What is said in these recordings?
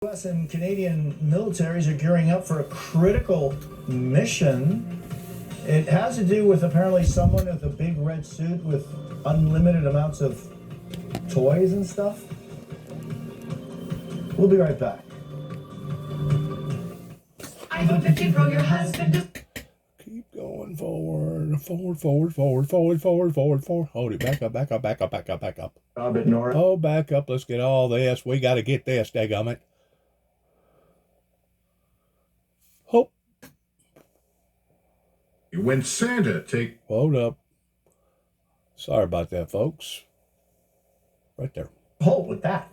U.S. and Canadian militaries are gearing up for a critical mission. It has to do with apparently someone with a big red suit with unlimited amounts of toys and stuff. We'll be right back. I hope that you your husband. Keep going forward. Hold it. Back up. Oh, back up. Let's get all this. We got to get this, dagummit. Hope. When Santa Hold up. Sorry about that, folks. Right there. Hold with that.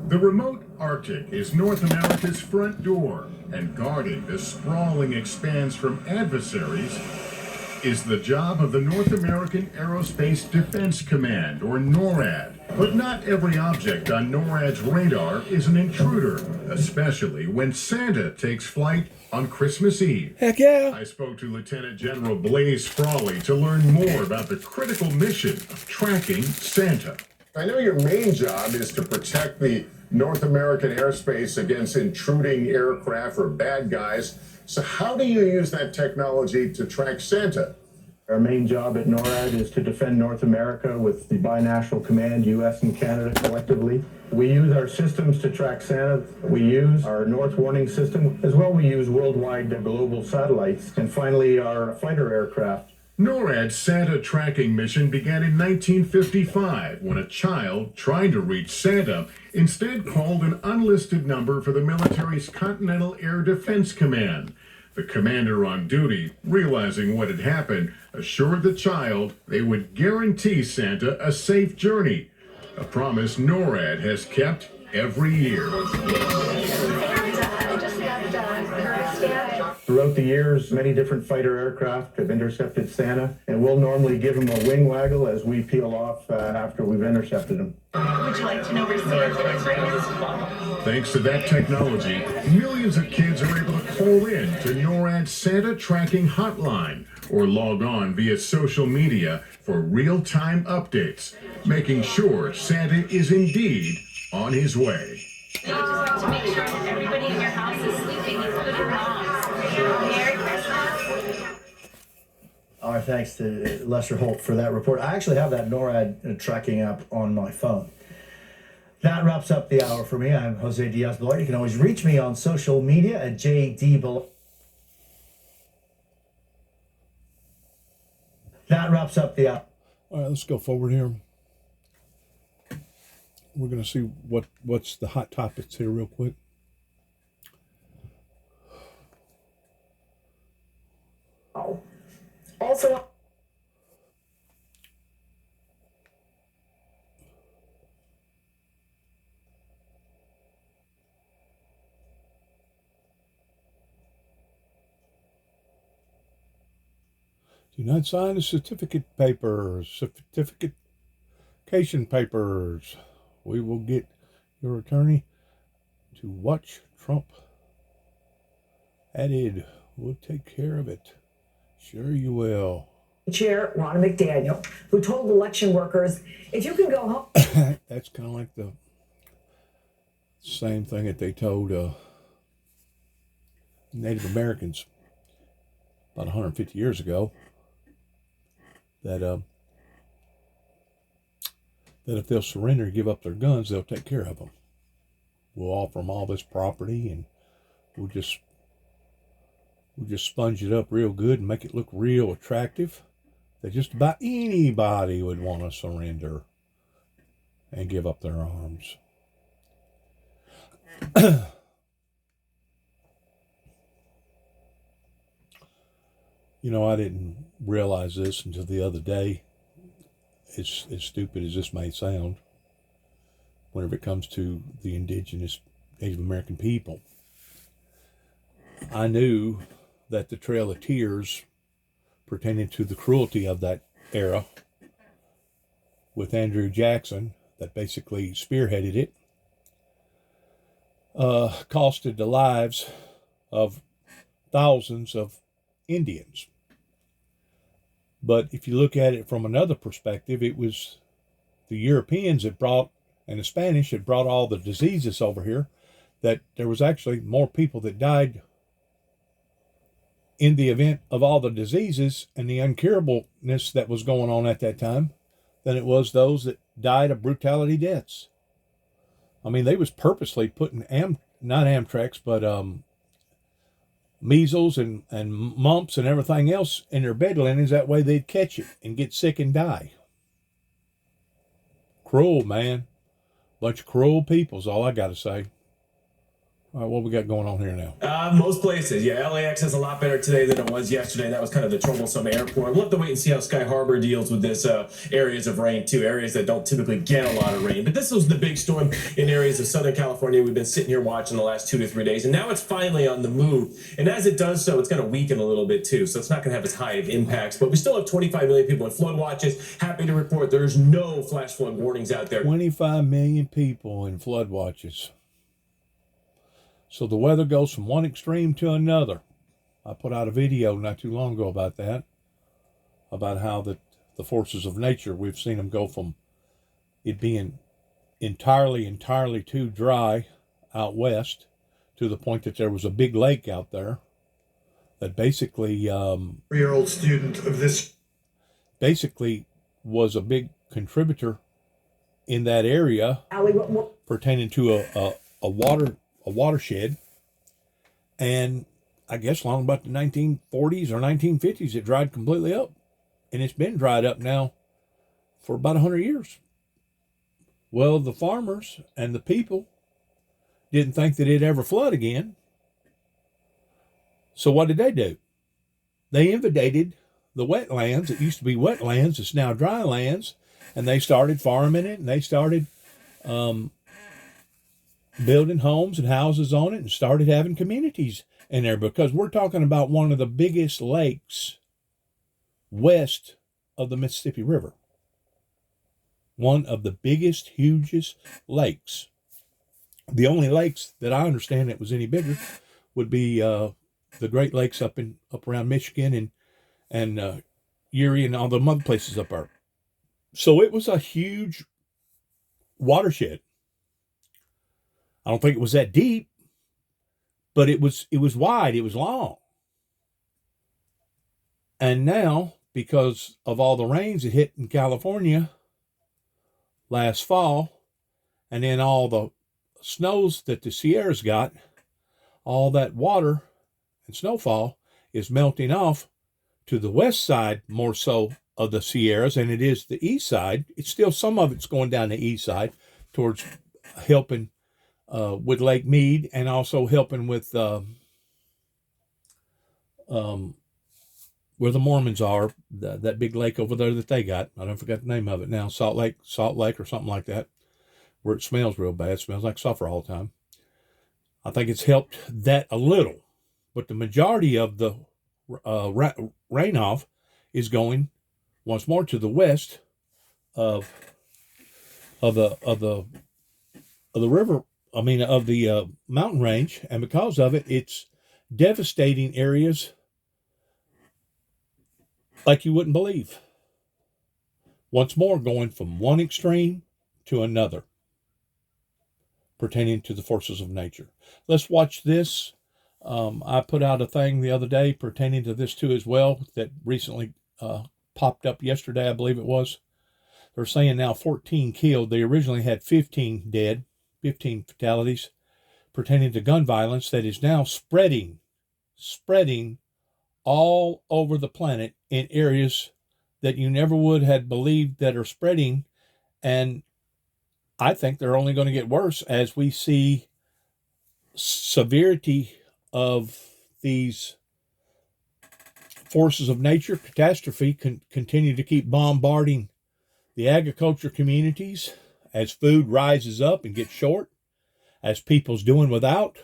The remote Arctic is North America's front door, and guarding the sprawling expanse from adversaries is the job of the North American Aerospace Defense Command, or NORAD. But not every object on NORAD's radar is an intruder, especially when Santa takes flight on Christmas Eve. Heck yeah! I spoke to Lieutenant General Blaze Frawley to learn more about the critical mission of tracking Santa. I know your main job is to protect the North American airspace against intruding aircraft or bad guys. So how do you use that technology to track Santa? Our main job at NORAD is to defend North America with the binational command, U.S. and Canada collectively. We use our systems to track Santa. We use our North Warning System. As well, we use worldwide global satellites. And finally, our fighter aircraft. NORAD's Santa tracking mission began in 1955 when a child trying to reach Santa instead called an unlisted number for the military's Continental Air Defense Command. The commander on duty, realizing what had happened, assured the child they would guarantee Santa a safe journey, a promise NORAD has kept every year. Throughout the years, many different fighter aircraft have intercepted Santa, and we'll normally give him a wing waggle as we peel off after we've intercepted him. Would you like to know where Santa is right now? Thanks to that technology, millions of kids are able to call in to NORAD's Santa tracking hotline or log on via social media for real-time updates, making sure Santa is indeed on his way. You just have to make sure that everybody in your house is sleeping, including moms. Merry Christmas. Our thanks to Lester Holt for that report. I actually have that NORAD tracking app on my phone. That wraps up the hour for me. I'm Jose Diaz-Balart. You can always reach me on social media at JDBalart. That wraps up the hour. All right, let's go forward here. We're going to see what's the hot topics here real quick. Also, Do not sign the certification papers. We will get your attorney to watch Trump added. We'll take care of it. Sure you will. Chair Ronna McDaniel, who told election workers, if you can go home. That's kind of like the same thing that they told Native Americans about 150 years ago, that if they'll surrender and give up their guns, they'll take care of them. We'll offer them all this property, and we'll just sponge it up real good and make it look real attractive, that just about anybody would want to surrender and give up their arms. You know, I didn't realize this until the other day. As stupid as this may sound, whenever it comes to the indigenous Native American people, I knew that the Trail of Tears, pertaining to the cruelty of that era, with Andrew Jackson, that basically spearheaded it, costed the lives of thousands of Indians. But if you look at it from another perspective, it was the Europeans that brought and the Spanish had brought all the diseases over here, that there was actually more people that died in the event of all the diseases and the incurableness that was going on at that time than it was those that died of brutality deaths. I mean, they was purposely putting not Amtrex, but measles and mumps and everything else in their bed linens. That way they'd catch it and get sick and die. Cruel, man. Bunch of cruel people is all I got to say. All right, what we got going on here now? Most places, yeah. LAX is a lot better today than it was yesterday. That was kind of the troublesome airport. We'll have to wait and see how Sky Harbor deals with this areas of rain, too, areas that don't typically get a lot of rain. But this was the big storm in areas of Southern California we've been sitting here watching the last 2 to 3 days. And now it's finally on the move. And as it does so, it's going to weaken a little bit, too. So it's not going to have as high of impacts. But we still have 25 million people in flood watches. Happy to report there's no flash flood warnings out there. 25 million people in flood watches. So the weather goes from one extreme to another. I put out a video not too long ago about that, about how the forces of nature, we've seen them go from it being entirely too dry out west to the point that there was a big lake out there that basically 3-year-old student of this basically was a big contributor in that area pertaining to a watershed, and I guess long about the 1940s or 1950s it dried completely up, and it's been dried up now for about 100 years. Well, the farmers and the people didn't think that it'd ever flood again, so what did they do? They invaded the wetlands. It used to be wetlands, it's now dry lands, and they started farming it, and they started building homes and houses on it, and started having communities in there, because we're talking about one of the biggest lakes west of the Mississippi River. One of the biggest, hugest lakes. The only lakes that I understand that was any bigger would be the Great Lakes up around Michigan and Erie and all the other places up there. So it was a huge watershed. I don't think it was that deep, but it was wide, it was long. And now, because of all the rains that hit in California last fall, and then all the snows that the Sierras got, all that water and snowfall is melting off to the west side more so of the Sierras than it is the east side. It's still, some of it's going down the east side towards helping with Lake Mead, and also helping with where the Mormons are, that big lake over there that they got. I don't forget the name of it now, Salt Lake or something like that, where it smells real bad. It smells like sulfur all the time. I think it's helped that a little, but the majority of the rain-off is going once more to the west of the river. I mean, of the mountain range, and because of it, it's devastating areas like you wouldn't believe. Once more, going from one extreme to another, pertaining to the forces of nature. Let's watch this. I put out a thing the other day pertaining to this too as well, that recently popped up yesterday, I believe it was. They're saying now 14 killed. They originally had 15 dead. 15 fatalities pertaining to gun violence that is now spreading all over the planet in areas that you never would have believed that are spreading. And I think they're only going to get worse as we see severity of these forces of nature, catastrophe, continue to keep bombarding the agriculture communities. As food rises up and gets short, as people's doing without,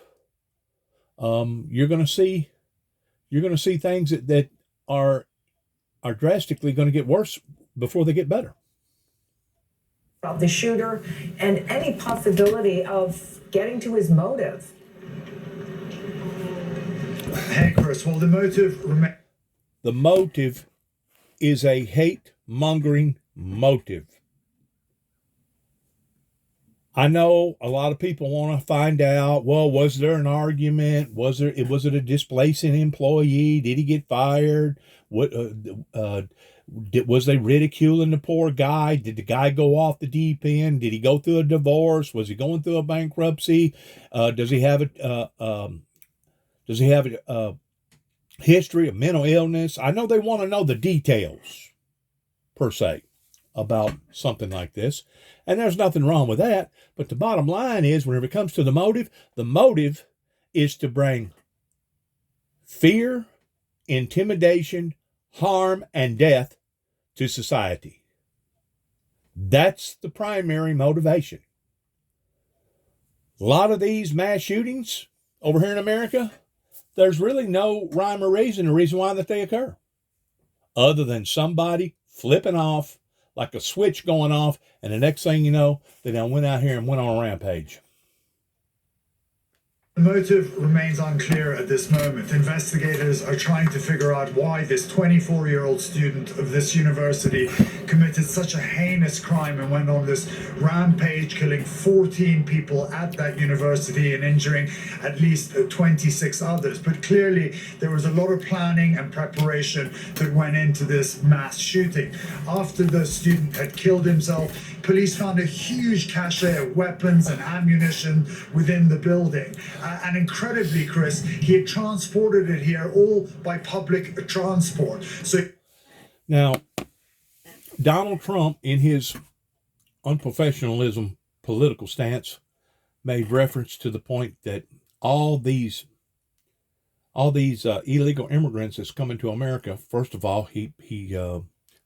you're going to see things that are drastically going to get worse before they get better. About the shooter and any possibility of getting to his motive. Hey, Chris, well, the motive is a hate-mongering motive. I know a lot of people want to find out, well, was there an argument? Was it a displacing employee? Did he get fired? What was they ridiculing the poor guy? Did the guy go off the deep end? Did he go through a divorce? Was he going through a bankruptcy? Does he have a history of mental illness? I know they want to know the details, per se, about something like this. And there's nothing wrong with that. But the bottom line is, whenever it comes to the motive is to bring fear, intimidation, harm, and death to society. That's the primary motivation. A lot of these mass shootings over here in America, there's really no rhyme or reason why that they occur, other than somebody flipping off, like a switch going off, and the next thing you know, they done went out here and went on a rampage. The motive remains unclear at this moment. Investigators are trying to figure out why this 24-year-old student of this university committed such a heinous crime and went on this rampage, killing 14 people at that university and injuring at least 26 others. But clearly, there was a lot of planning and preparation that went into this mass shooting. After the student had killed himself, police found a huge cache of weapons and ammunition within the building. And incredibly, Chris, he had transported it here all by public transport. So now, Donald Trump, in his unprofessionalism political stance, made reference to the point that all these illegal immigrants that's coming to America, first of all, he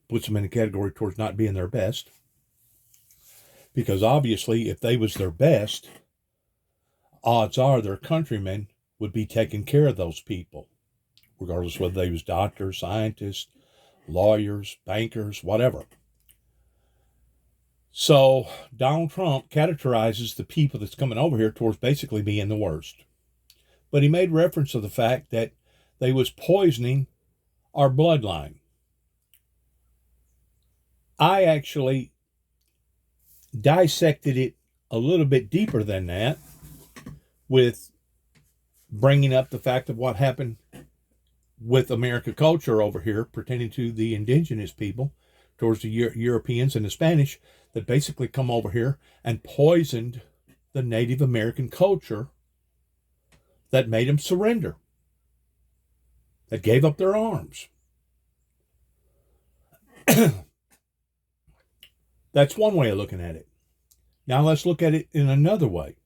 puts them in a category towards not being their best. Because obviously, if they was their best, odds are their countrymen would be taking care of those people, regardless whether they was doctors, scientists, lawyers, bankers, whatever. So Donald Trump categorizes the people that's coming over here towards basically being the worst. But he made reference to the fact that they was poisoning our bloodline. I actually dissected it a little bit deeper than that, with bringing up the fact of what happened with American culture over here pertaining to the indigenous people towards the Europeans and the Spanish that basically come over here and poisoned the Native American culture that made them surrender, that gave up their arms. That's one way of looking at it. Now let's look at it in another way,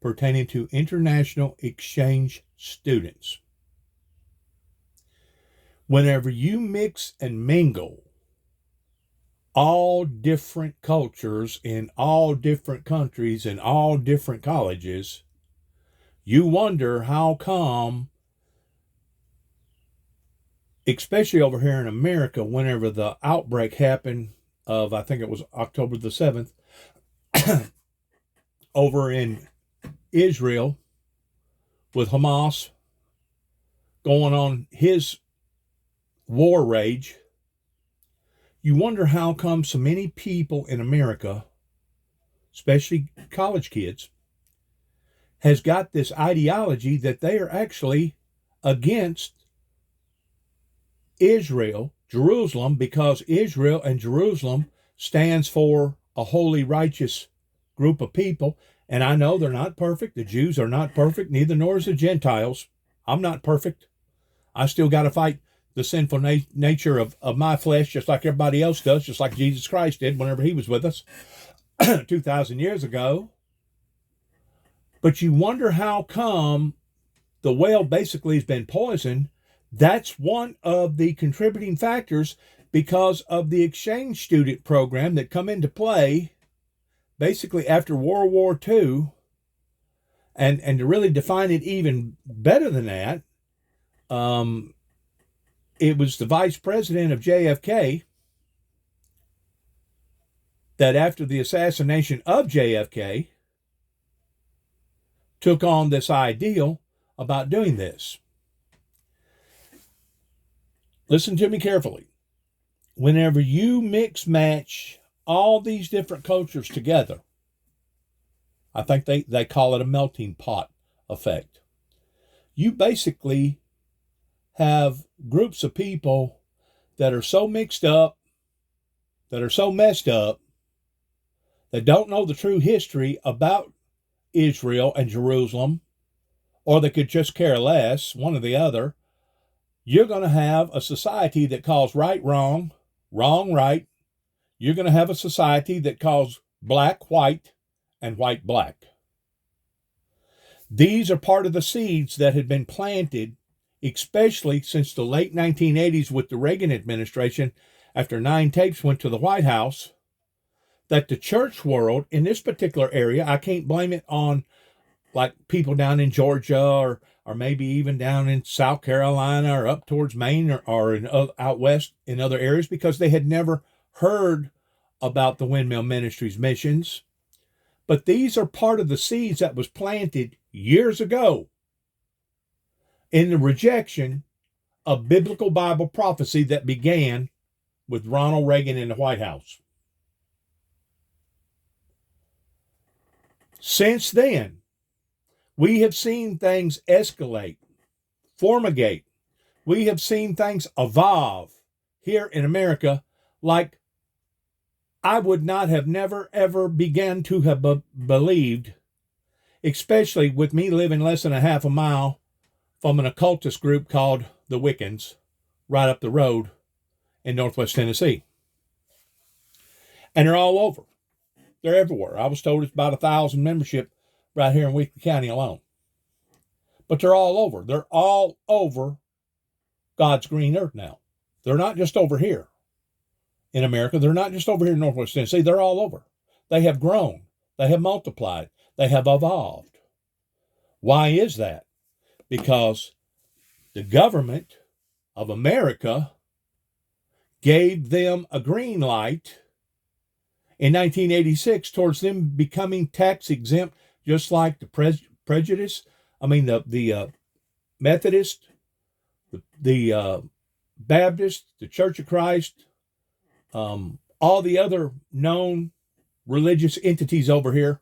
pertaining to international exchange students. Whenever you mix and mingle all different cultures in all different countries and all different colleges, you wonder how come, especially over here in America, whenever the outbreak happened of, I think it was October the 7th, over in Israel, with Hamas going on his war rage, you wonder how come so many people in America, especially college kids, has got this ideology that they are actually against Israel, Jerusalem, because Israel and Jerusalem stands for a holy, righteous group of people. And I know they're not perfect. The Jews are not perfect, neither nor is the Gentiles. I'm not perfect. I still got to fight the sinful nature of my flesh, just like everybody else does, just like Jesus Christ did whenever he was with us 2,000 years ago. But you wonder how come the well basically has been poisoned. That's one of the contributing factors, because of the exchange student program that come into play basically after World War II. And to really define it even better than that, it was the vice president of JFK that, after the assassination of JFK, took on this ideal about doing this. Listen to me carefully. Whenever you mix match all these different cultures together, I think they call it a melting pot effect. You basically have groups of people that are so mixed up, that are so messed up, that don't know the true history about Israel and Jerusalem, or they could just care less, one or the other. You're going to have a society that calls right wrong, wrong right. You're going to have a society that calls black white and white black. These are part of the seeds that had been planted, especially since the late 1980s with the Reagan administration, after 9 tapes went to the White House, that the church world in this particular area, I can't blame it on like people down in Georgia or maybe even down in South Carolina or up towards Maine or in, out west in other areas, because they had never heard about the Windmill Ministries missions. But these are part of the seeds that was planted years ago in the rejection of biblical Bible prophecy that began with Ronald Reagan in the White House. Since then, we have seen things escalate, formigate. We have seen things evolve here in America like I would not have never, ever began to have believed, especially with me living less than a half a mile from an occultist group called the Wiccans right up the road in Northwest Tennessee. And they're all over. They're everywhere. I was told it's about 1,000 membership right here in Weakley County alone. But they're all over. They're all over God's green earth now. They're not just over here in America. They're not just over here in Northwest Tennessee. They're all over. They have grown. They have multiplied. They have evolved. Why is that? Because the government of America gave them a green light in 1986 towards them becoming tax exempt, just like the the Methodist, the Baptist, the Church of Christ, all the other known religious entities over here,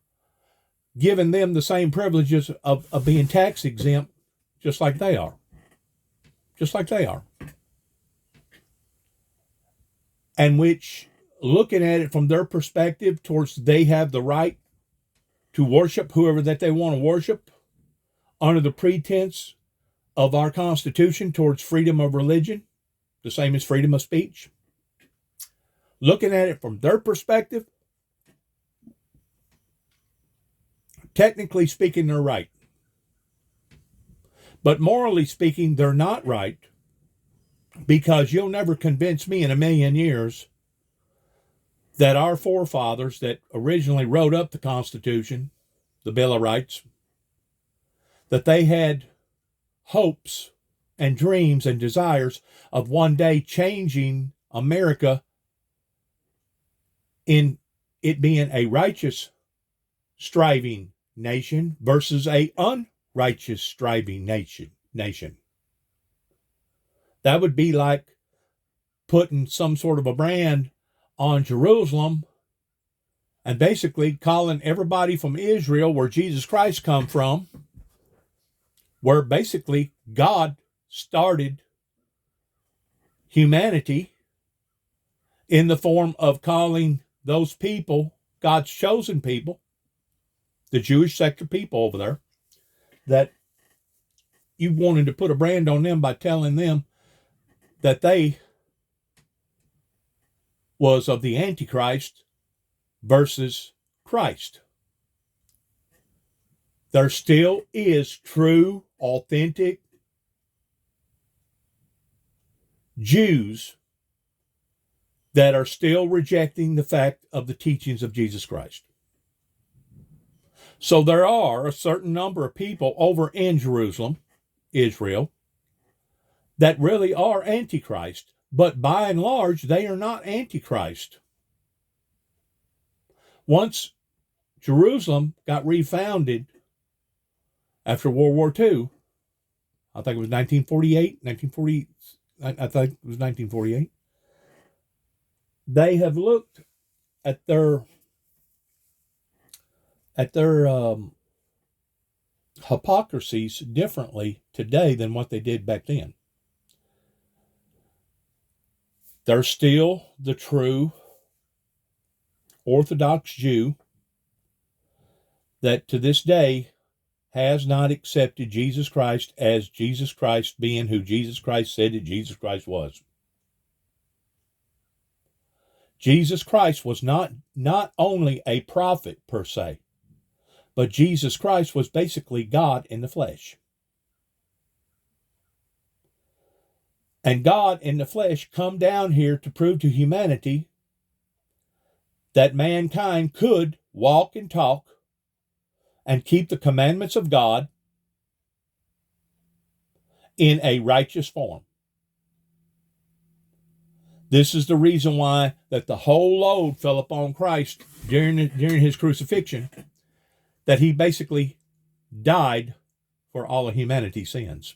giving them the same privileges of being tax exempt, just like they are. Just like they are. And which, looking at it from their perspective, towards they have the right to worship whoever that they want to worship under the pretense of our Constitution towards freedom of religion, the same as freedom of speech. Looking at it from their perspective, technically speaking, they're right. But morally speaking, they're not right, because you'll never convince me in a million years that our forefathers that originally wrote up the Constitution, the Bill of Rights, that they had hopes and dreams and desires of one day changing America in it being a righteous, striving nation versus a unrighteous, striving nation. That would be like putting some sort of a brand on Jerusalem and basically calling everybody from Israel, where Jesus Christ come from, where basically God started humanity, in the form of calling those people, God's chosen people, the Jewish sector people over there, that you wanted to put a brand on them by telling them that they was of the Antichrist versus Christ. There still is true, authentic Jews that are still rejecting the fact of the teachings of Jesus Christ. So there are a certain number of people over in Jerusalem, Israel, that really are Antichrist, but by and large, they are not Antichrist. Once Jerusalem got refounded after World War II, I think it was 1948, I think it was 1948, they have looked at their at their hypocrisies differently today than what they did back then. They're still the true Orthodox Jew that to this day has not accepted Jesus Christ as Jesus Christ being who Jesus Christ said that Jesus Christ was. Jesus Christ was not only a prophet per se, but Jesus Christ was basically God in the flesh. And God in the flesh come down here to prove to humanity that mankind could walk and talk and keep the commandments of God in a righteous form. This is the reason why that the whole load fell upon Christ during his crucifixion, that he basically died for all of humanity's sins.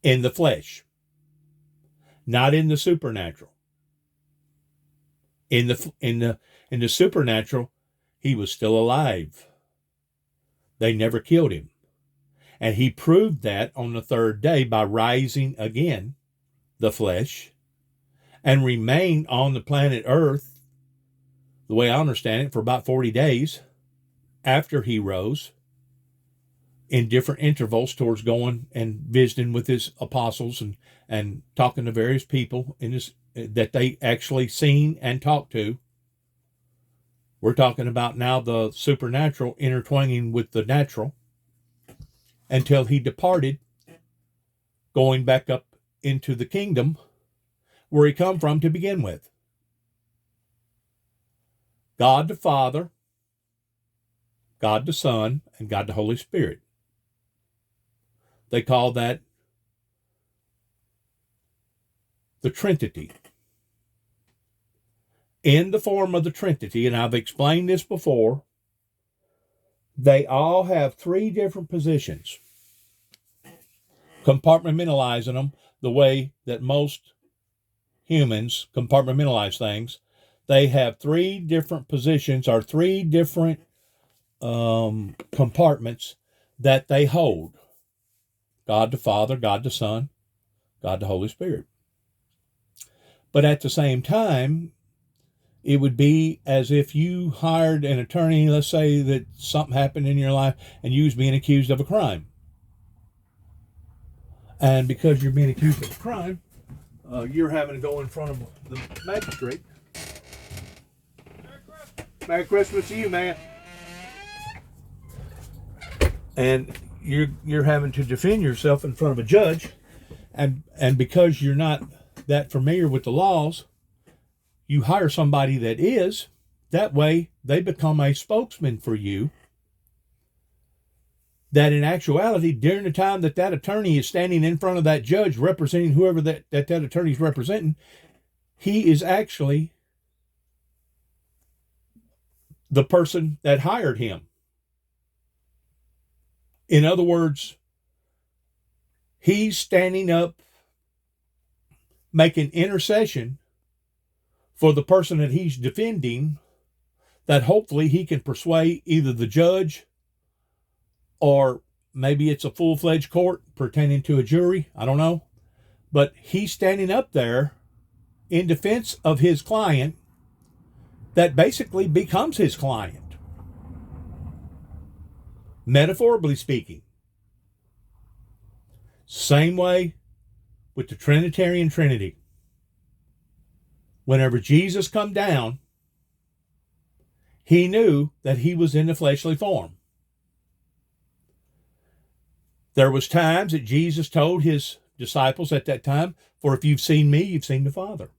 In the flesh, not in the supernatural. In the supernatural, he was still alive. They never killed him. And he proved that on the third day by rising again, the flesh, and remained on the planet Earth, the way I understand it, for about 40 days after he rose, in different intervals towards going and visiting with his apostles and talking to various people that they actually seen and talked to. We're talking about now the supernatural intertwining with the natural, until he departed, going back up into the kingdom where he come from to begin with. God the Father, God the Son, and God the Holy Spirit. They call that the Trinity. In the form of the Trinity, and I've explained this before, they all have three different positions. Compartmentalizing them the way that most humans compartmentalize things. They have three different positions, or three different compartments that they hold. God the Father, God the Son, God the Holy Spirit. But at the same time, it would be as if you hired an attorney, let's say that something happened in your life and you was being accused of a crime. And because you're being accused of a crime, you're having to go in front of the magistrate. Merry Christmas to you, man. And you're having to defend yourself in front of a judge, and because you're not that familiar with the laws, you hire somebody that is. That way, they become a spokesman for you. That in actuality, during the time that attorney is standing in front of that judge representing whoever that attorney is representing, he is actually the person that hired him. In other words, he's standing up, making intercession for the person that he's defending, that hopefully he can persuade either the judge, or maybe it's a full-fledged court pertaining to a jury, I don't know. But he's standing up there in defense of his client that basically becomes his client. Metaphorically speaking. Same way with the Trinitarian Trinity. Whenever Jesus come down, he knew that he was in the fleshly form. There was times that Jesus told his disciples at that time, for if you've seen me, you've seen the Father.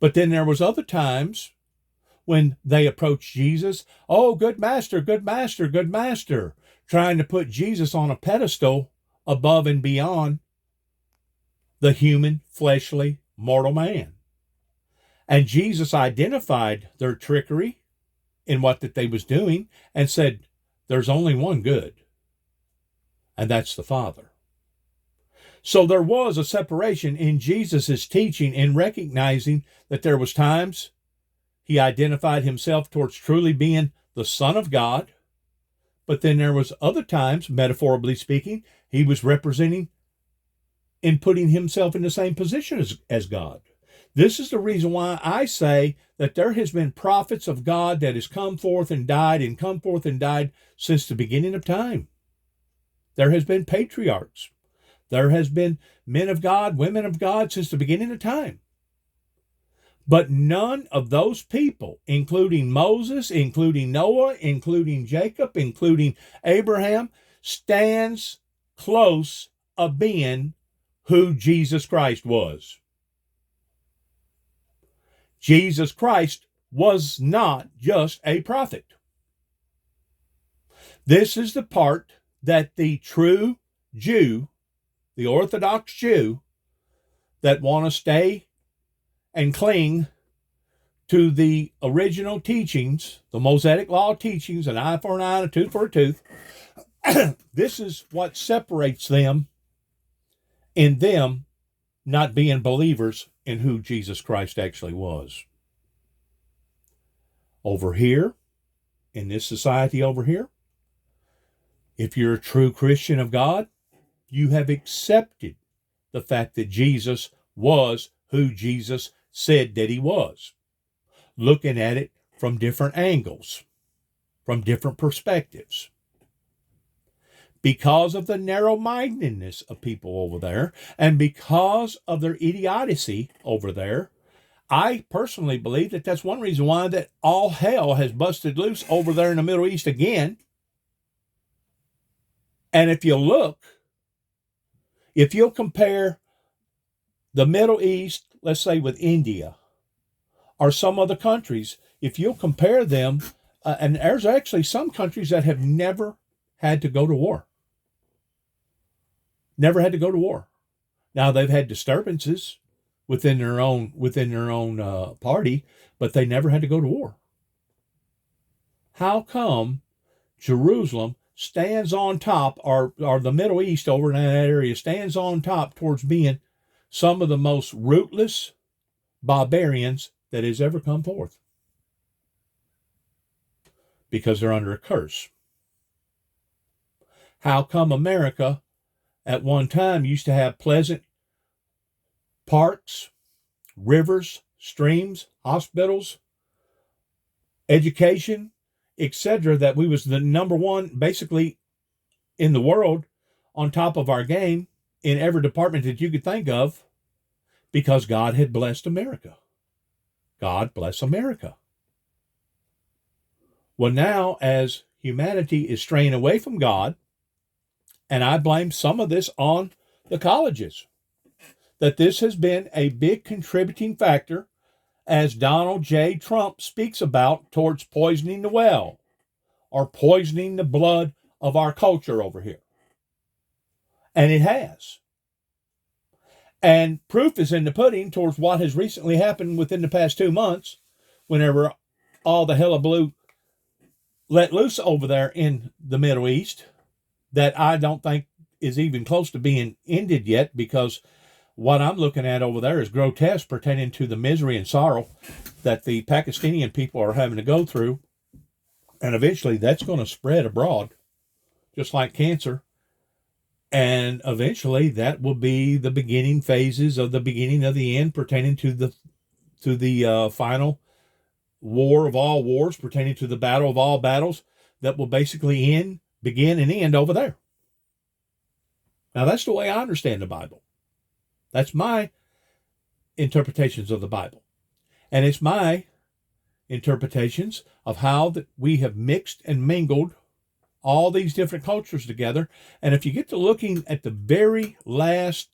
But then there was other times when they approached Jesus, oh, good master, good master, good master, trying to put Jesus on a pedestal above and beyond the human, fleshly, mortal man. And Jesus identified their trickery in what that they was doing and said, there's only one good, and that's the Father. So there was a separation in Jesus' teaching in recognizing that there was times he identified himself towards truly being the Son of God. But then there was other times, metaphorically speaking, he was representing and putting himself in the same position as God. This is the reason why I say that there has been prophets of God that has come forth and died since the beginning of time. There has been patriarchs. There has been men of God, women of God since the beginning of time. But none of those people, including Moses, including Noah, including Jacob, including Abraham, stands close of being who Jesus Christ was. Jesus Christ was not just a prophet. This is the part that the true Jew, the Orthodox Jew, that want to stay and cling to the original teachings, the Mosaic law teachings, an eye for an eye, a tooth for a tooth. This is what separates them in them not being believers in who Jesus Christ actually was. Over here, in this society over here, if you're a true Christian of God, you have accepted the fact that Jesus was who Jesus said that he was, looking at it from different angles, from different perspectives. Because of the narrow-mindedness of people over there, and because of their idiocy over there, I personally believe that that's one reason why that all hell has busted loose over there in the Middle East again. And if you look, if you'll compare the Middle East, let's say with India, or some other countries, if you'll compare them, and there's actually some countries that have never had to go to war. Never had to go to war. Now they've had disturbances within their own party, but they never had to go to war. How come Jerusalem stands on top, or the Middle East over in that area stands on top towards being some of the most rootless barbarians that has ever come forth? Because they're under a curse. How come America at one time used to have pleasant parks, rivers, streams, hospitals, education, etc., that we was the number one basically in the world, on top of our game in every department that you could think of, because God had blessed America. God bless America. Well, now as humanity is straying away from God, and I blame some of this on the colleges, that this has been a big contributing factor, as Donald J. Trump speaks about, towards poisoning the well, or poisoning the blood of our culture over here. And it has. And proof is in the pudding towards what has recently happened within the past 2 months, whenever all the hullabaloo let loose over there in the Middle East, that I don't think is even close to being ended yet, because what I'm looking at over there is grotesque, pertaining to the misery and sorrow that the Pakistani people are having to go through. And eventually that's going to spread abroad, just like cancer. And eventually that will be the beginning phases of the beginning of the end, pertaining to the final war of all wars, pertaining to the battle of all battles, that will basically begin and end over there. Now that's the way I understand the Bible. That's my interpretations of the Bible. And it's my interpretations of how that we have mixed and mingled all these different cultures together. And if you get to looking at the very last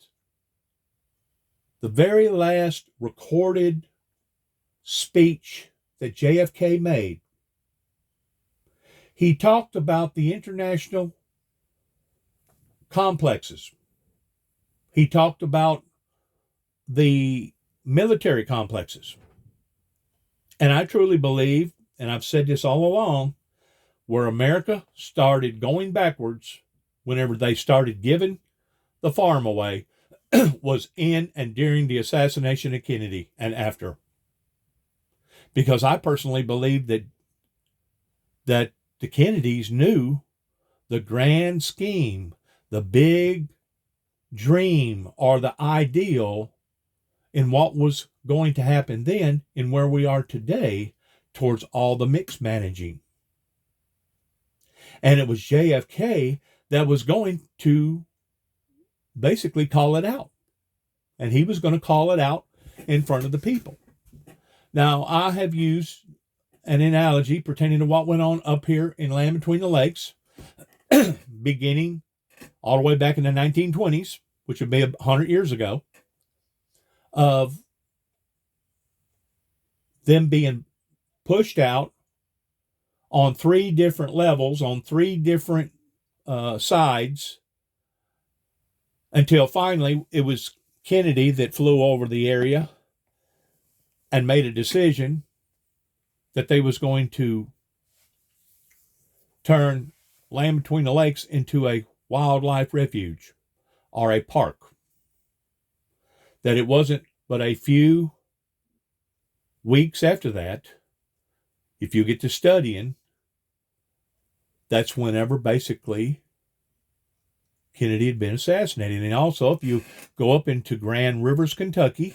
recorded speech that JFK made, he talked about the international complexes. He talked about the military complexes. And I truly believe, and I've said this all along, where America started going backwards whenever they started giving the farm away was in and during the assassination of Kennedy and after. because I personally believe that the Kennedys knew the grand scheme, the big dream, or the ideal in what was going to happen then and where we are today towards all the mix managing. And it was JFK that was going to basically call it out. And he was going to call it out in front of the people. Now, I have used an analogy pertaining to what went on up here in Land Between the Lakes, beginning all the way back in the 1920s, which would be 100 years ago, of them being pushed out on 3 different levels, on 3 different sides, until finally it was Kennedy that flew over the area and made a decision that they was going to turn Land Between the Lakes into a wildlife refuge or a park. That it wasn't but a few weeks after that, if you get to studying, that's whenever basically Kennedy had been assassinated. And also, if you go up into Grand Rivers, Kentucky,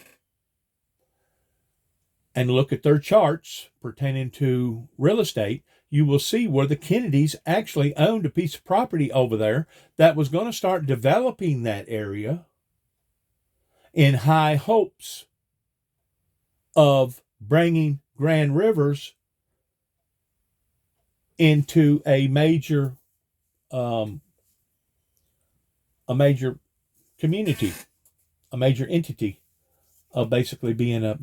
and look at their charts pertaining to real estate, you will see where the Kennedys actually owned a piece of property over there that was going to start developing that area in high hopes of bringing Grand Rivers into a major community, a major entity of basically being a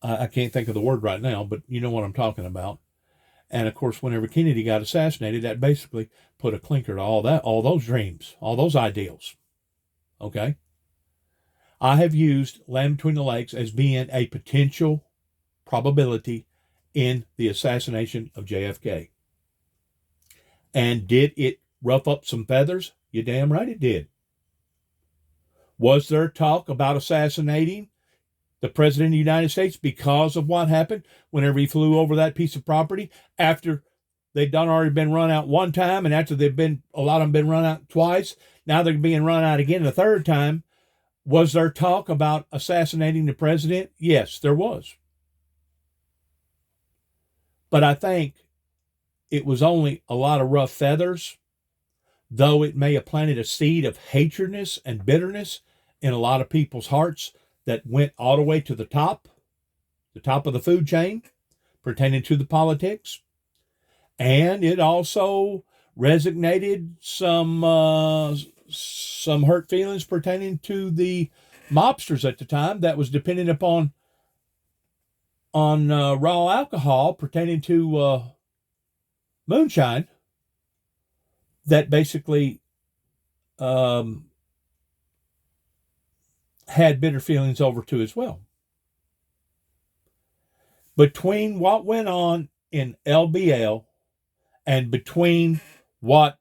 I can't think of the word right now, but you know what I'm talking about. And of course, whenever Kennedy got assassinated, that basically put a clinker to all those dreams, all those ideals. Okay? I have used Land Between the Lakes as being a potential probability in the assassination of JFK. And did it ruff up some feathers? You damn right it did. Was there talk about assassinating the President of the United States because of what happened whenever he flew over that piece of property after they'd already been run out one time, and after a lot of them been run out twice, now they're being run out again the third time? Was there talk about assassinating the president? Yes, there was. But I think it was only a lot of rough feathers, though it may have planted a seed of hatredness and bitterness in a lot of people's hearts that went all the way to the top of the food chain pertaining to the politics. And it also resonated some hurt feelings pertaining to the mobsters at the time that was dependent upon raw alcohol pertaining to moonshine that basically had bitter feelings over to as well. Between what went on in LBL and between what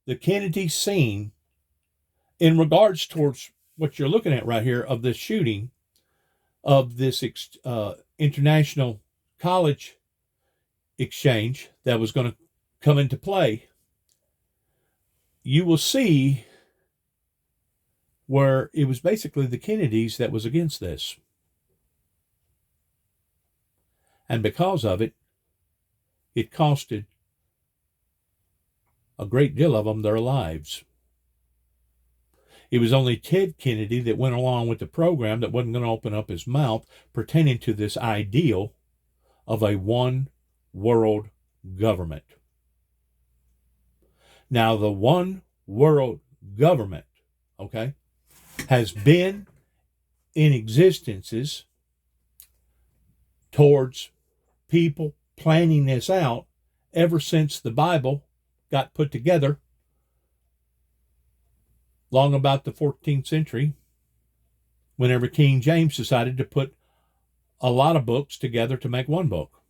the Kennedys seen in regards towards what you're looking at right here of this shooting of this international college exchange that was going to come into play, you will see where it was basically the Kennedys that was against this. And because of it, it costed a great deal of them their lives. It was only Ted Kennedy that went along with the program that wasn't going to open up his mouth pertaining to this ideal of a one world government. Now, the one world government, okay, has been in existences towards people planning this out ever since the Bible got put together long about the 14th century, whenever King James decided to put a lot of books together to make one book.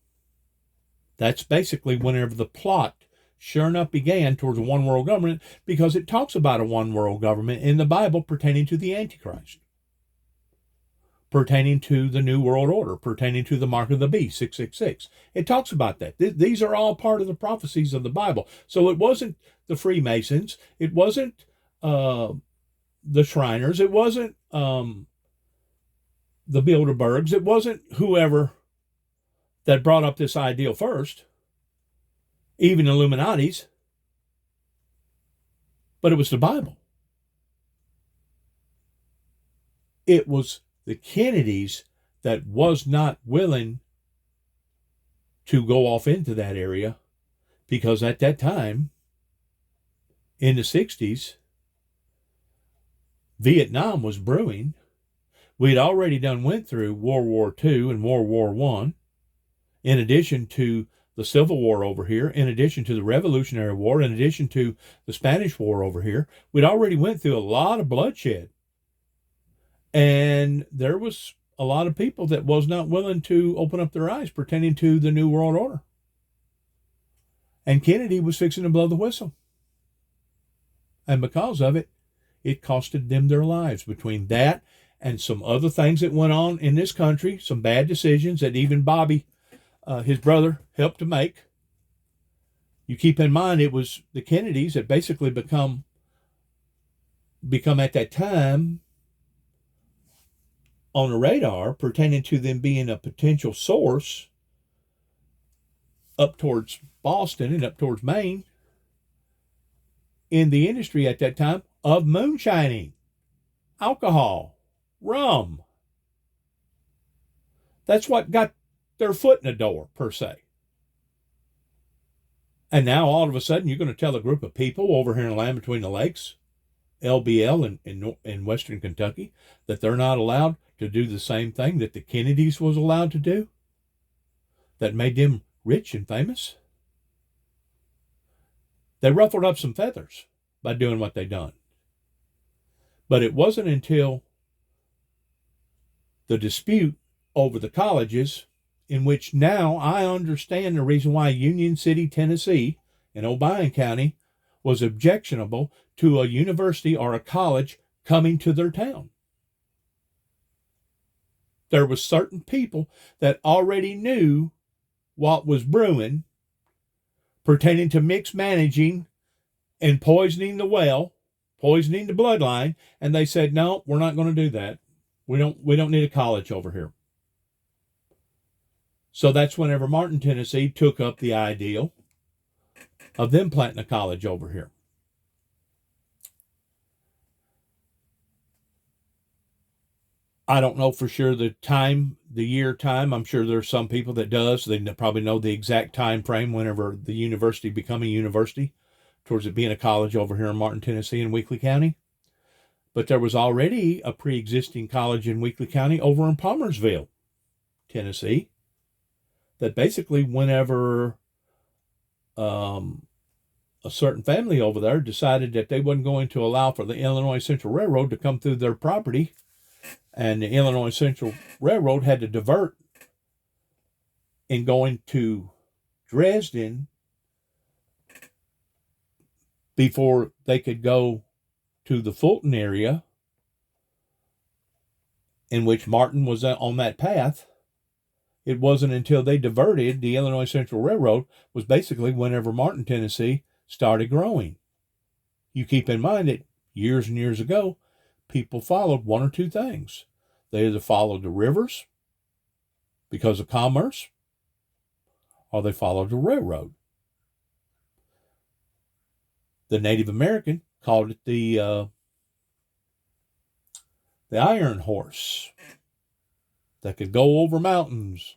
That's basically whenever the plot sure enough began towards a one world government, because it talks about a one world government in the Bible pertaining to the Antichrist, pertaining to the New World Order, pertaining to the mark of the beast, 666. It talks about that. These are all part of the prophecies of the Bible. So it wasn't the Freemasons. It wasn't the Shriners. It wasn't the Bilderbergs. It wasn't whoever that brought up this ideal first, even Illuminati's, but it was the Bible. It was the Kennedys that was not willing to go off into that area, because at that time, in the 60s, Vietnam was brewing. We'd already went through World War II and World War I, in addition to the Civil War over here, in addition to the Revolutionary War, in addition to the Spanish War over here. We'd already went through a lot of bloodshed. And there was a lot of people that was not willing to open up their eyes pertaining to the New World Order. And Kennedy was fixing to blow the whistle. And because of it, it costed them their lives. Between that and some other things that went on in this country, some bad decisions that even Bobby, his brother, helped to make. You keep in mind, it was the Kennedys that basically become at that time on the radar pertaining to them being a potential source up towards Boston and up towards Maine in the industry at that time of moonshining, alcohol, rum. That's what got their foot in the door, per se. And now all of a sudden you're going to tell a group of people over here in the land between the lakes, LBL in Western Kentucky, that they're not allowed to do the same thing that the Kennedys was allowed to do, that made them rich and famous? They ruffled up some feathers by doing what they done. But it wasn't until the dispute over the colleges, in which now I understand the reason why Union City, Tennessee, in Obion County, was objectionable to a university or a college coming to their town. There was certain people that already knew what was brewing pertaining to mixed managing and poisoning the well, poisoning the bloodline, and they said, no, we're not going to do that. We don't need a college over here. So that's whenever Martin, Tennessee took up the ideal of them planting a college over here. I don't know for sure the year time. I'm sure there's some people that does. They probably know the exact time frame whenever the university became a university, towards it being a college over here in Martin, Tennessee in Weakley County. But there was already a pre-existing college in Weakley County over in Palmersville, Tennessee, that basically whenever a certain family over there decided that they wasn't going to allow for the Illinois Central Railroad to come through their property, and the Illinois Central Railroad had to divert in going to Dresden before they could go to the Fulton area, in which Martin was on that path. It wasn't until they diverted the Illinois Central Railroad was basically whenever Martin, Tennessee started growing. You keep in mind that years and years ago, people followed one or two things. They either followed the rivers because of commerce, or they followed the railroad. The Native American called it the iron horse, that could go over mountains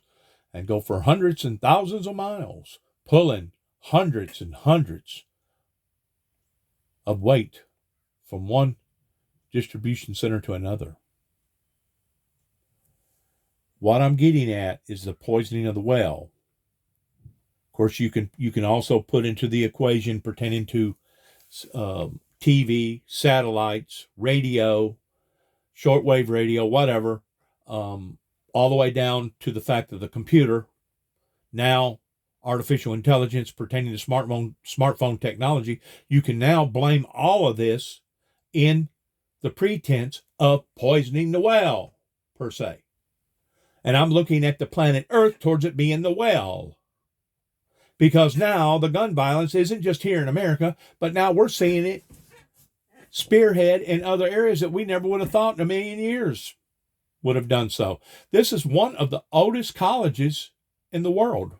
and go for hundreds and thousands of miles, pulling hundreds and hundreds of weight from one distribution center to another. What I'm getting at is the poisoning of the well. Of course, you can also put into the equation pertaining to TV, satellites, radio, shortwave radio, whatever, all the way down to the fact that the computer now artificial intelligence pertaining to smartphone technology, you can now blame all of this in the pretense of poisoning the well, per se. And I'm looking at the planet Earth towards it being the well. Because now the gun violence isn't just here in America, but now we're seeing it spearhead in other areas that we never would have thought in a million years would have done so. This is one of the oldest colleges in the world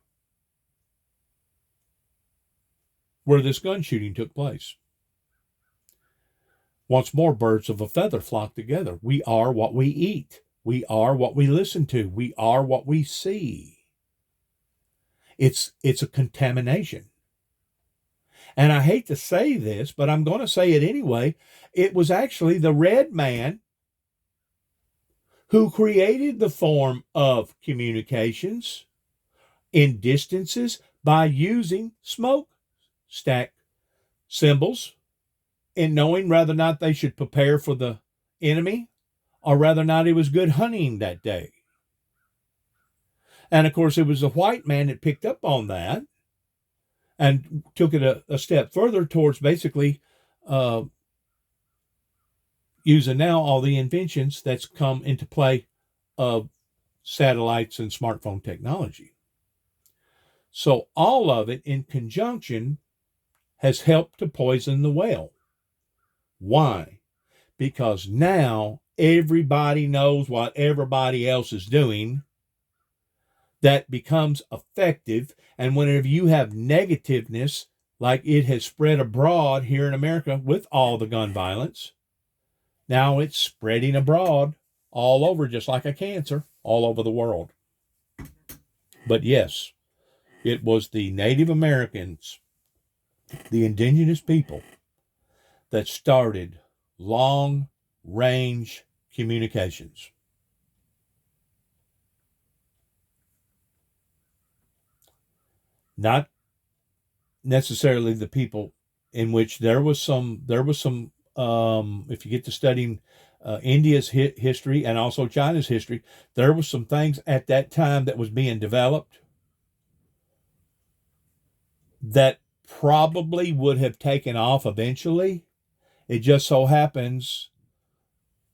where this gun shooting took place. Once more, birds of a feather flock together. We are what we eat. We are what we listen to. We are what we see. It's a contamination. And I hate to say this, but I'm going to say it anyway. It was actually the red man who created the form of communications in distances by using smoke stack symbols and knowing whether or not they should prepare for the enemy or whether or not it was good hunting that day. And of course, it was a white man that picked up on that and took it a step further towards basically using now all the inventions that's come into play of satellites and smartphone technology. So all of it in conjunction has helped to poison the well. Why? Because now everybody knows what everybody else is doing. That becomes effective. And whenever you have negativeness, like it has spread abroad here in America with all the gun violence, now it's spreading abroad all over, just like a cancer, all over the world. But yes, it was the Native Americans, the indigenous people, that started long-range communications. Not necessarily the people in which there was some, if you get to studying India's history and also China's history, there was some things at that time that was being developed that probably would have taken off eventually. It just so happens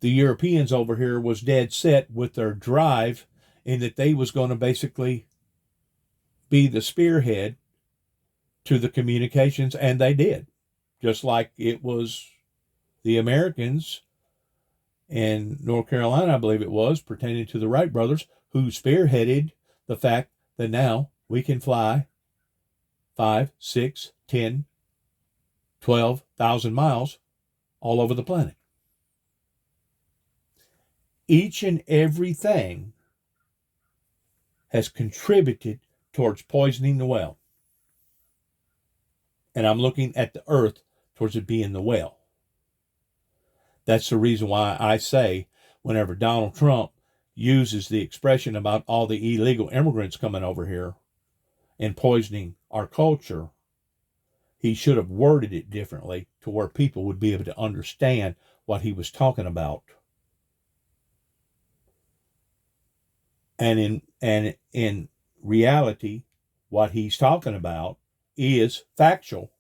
the Europeans over here was dead set with their drive in that they was going to basically be the spearhead to the communications, and they did. Just like it was the Americans in North Carolina, I believe it was, pertaining to the Wright brothers, who spearheaded the fact that now we can fly 5, 6, 10, 12,000 miles all over the planet. Each and everything has contributed towards poisoning the well. And I'm looking at the earth towards it being the well. That's the reason why I say whenever Donald Trump uses the expression about all the illegal immigrants coming over here and poisoning our culture, he should have worded it differently to where people would be able to understand what he was talking about. And in reality, what he's talking about is factual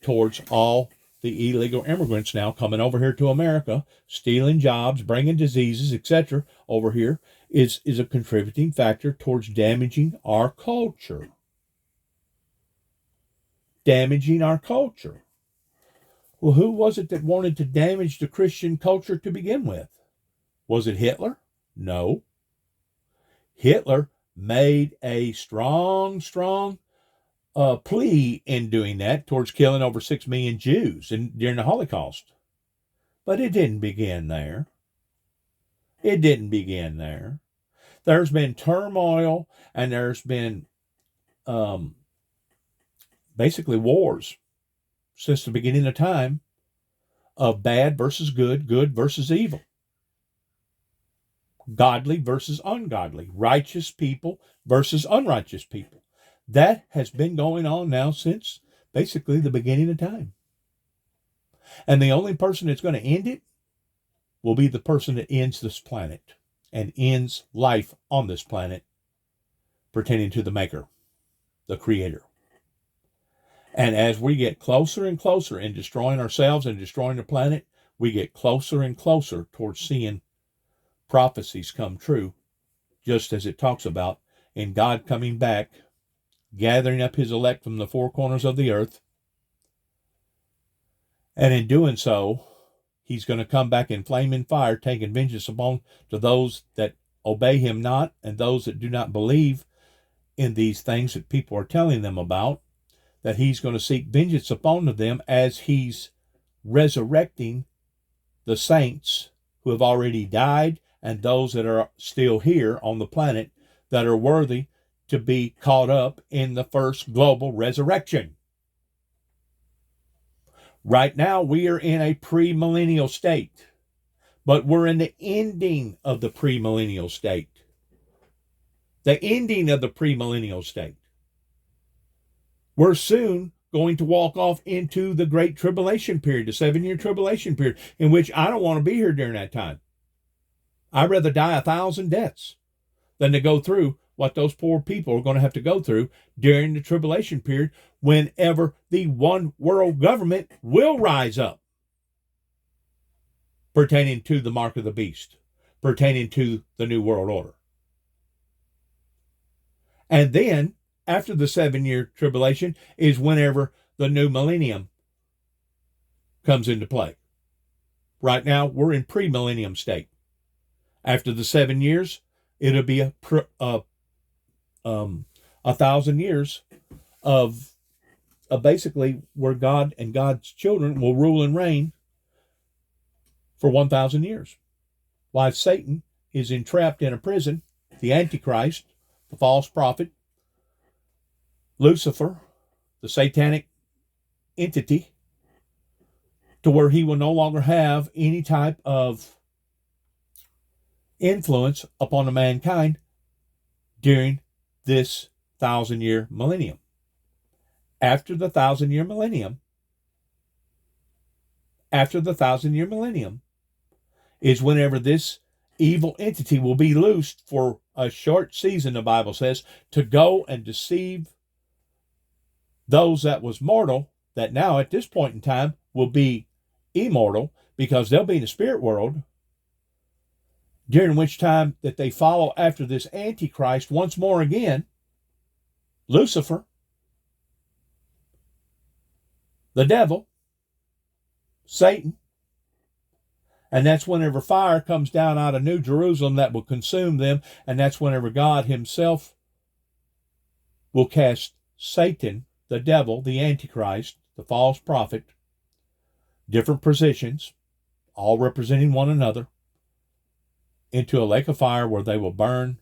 towards all the illegal immigrants now coming over here to America, stealing jobs, bringing diseases, etc. over here is a contributing factor towards damaging our culture. Damaging our culture. Well, who was it that wanted to damage the Christian culture to begin with? Was it Hitler? No. Hitler made a strong plea in doing that towards killing over 6 million Jews during the Holocaust. But it didn't begin there. It didn't begin there. There's been turmoil and there's been basically wars since the beginning of time of bad versus good, good versus evil. Godly versus ungodly, righteous people versus unrighteous people. That has been going on now since basically the beginning of time. And the only person that's going to end it will be the person that ends this planet and ends life on this planet pertaining to the Maker, the Creator. And as we get closer and closer in destroying ourselves and destroying the planet, we get closer and closer towards seeing prophecies come true, just as it talks about in God coming back, gathering up his elect from the four corners of the earth. And in doing so, he's going to come back in flaming fire, taking vengeance upon to those that obey him not, and those that do not believe in these things that people are telling them about, that he's going to seek vengeance upon them as he's resurrecting the saints who have already died and those that are still here on the planet that are worthy to be caught up in the first global resurrection. Right now, we are in a premillennial state, but we're in the ending of the premillennial state. The ending of the premillennial state. We're soon going to walk off into the Great Tribulation period, the 7-year tribulation period, in which I don't want to be here during that time. I'd rather die 1,000 deaths than to go through what those poor people are going to have to go through during the tribulation period, whenever the one world government will rise up, pertaining to the mark of the beast, pertaining to the New World Order. And then, after the 7-year tribulation, is whenever the new millennium comes into play. Right now, we're in pre-millennium state. After the 7 years, it'll be 1,000 years of basically where God and God's children will rule and reign for 1,000 years. While Satan is entrapped in a prison, the Antichrist, the false prophet, Lucifer, the satanic entity, to where he will no longer have any type of influence upon the mankind during this 1,000-year millennium. After the 1,000-year millennium is whenever this evil entity will be loosed for a short season, the Bible says, to go and deceive those that was mortal, that now at this point in time will be immortal, because they'll be in the spirit world, during which time that they follow after this Antichrist once more again, Lucifer, the devil, Satan. And that's whenever fire comes down out of New Jerusalem that will consume them, and that's whenever God himself will cast Satan, the devil, the Antichrist, the false prophet, different positions, all representing one another, into a lake of fire where they will burn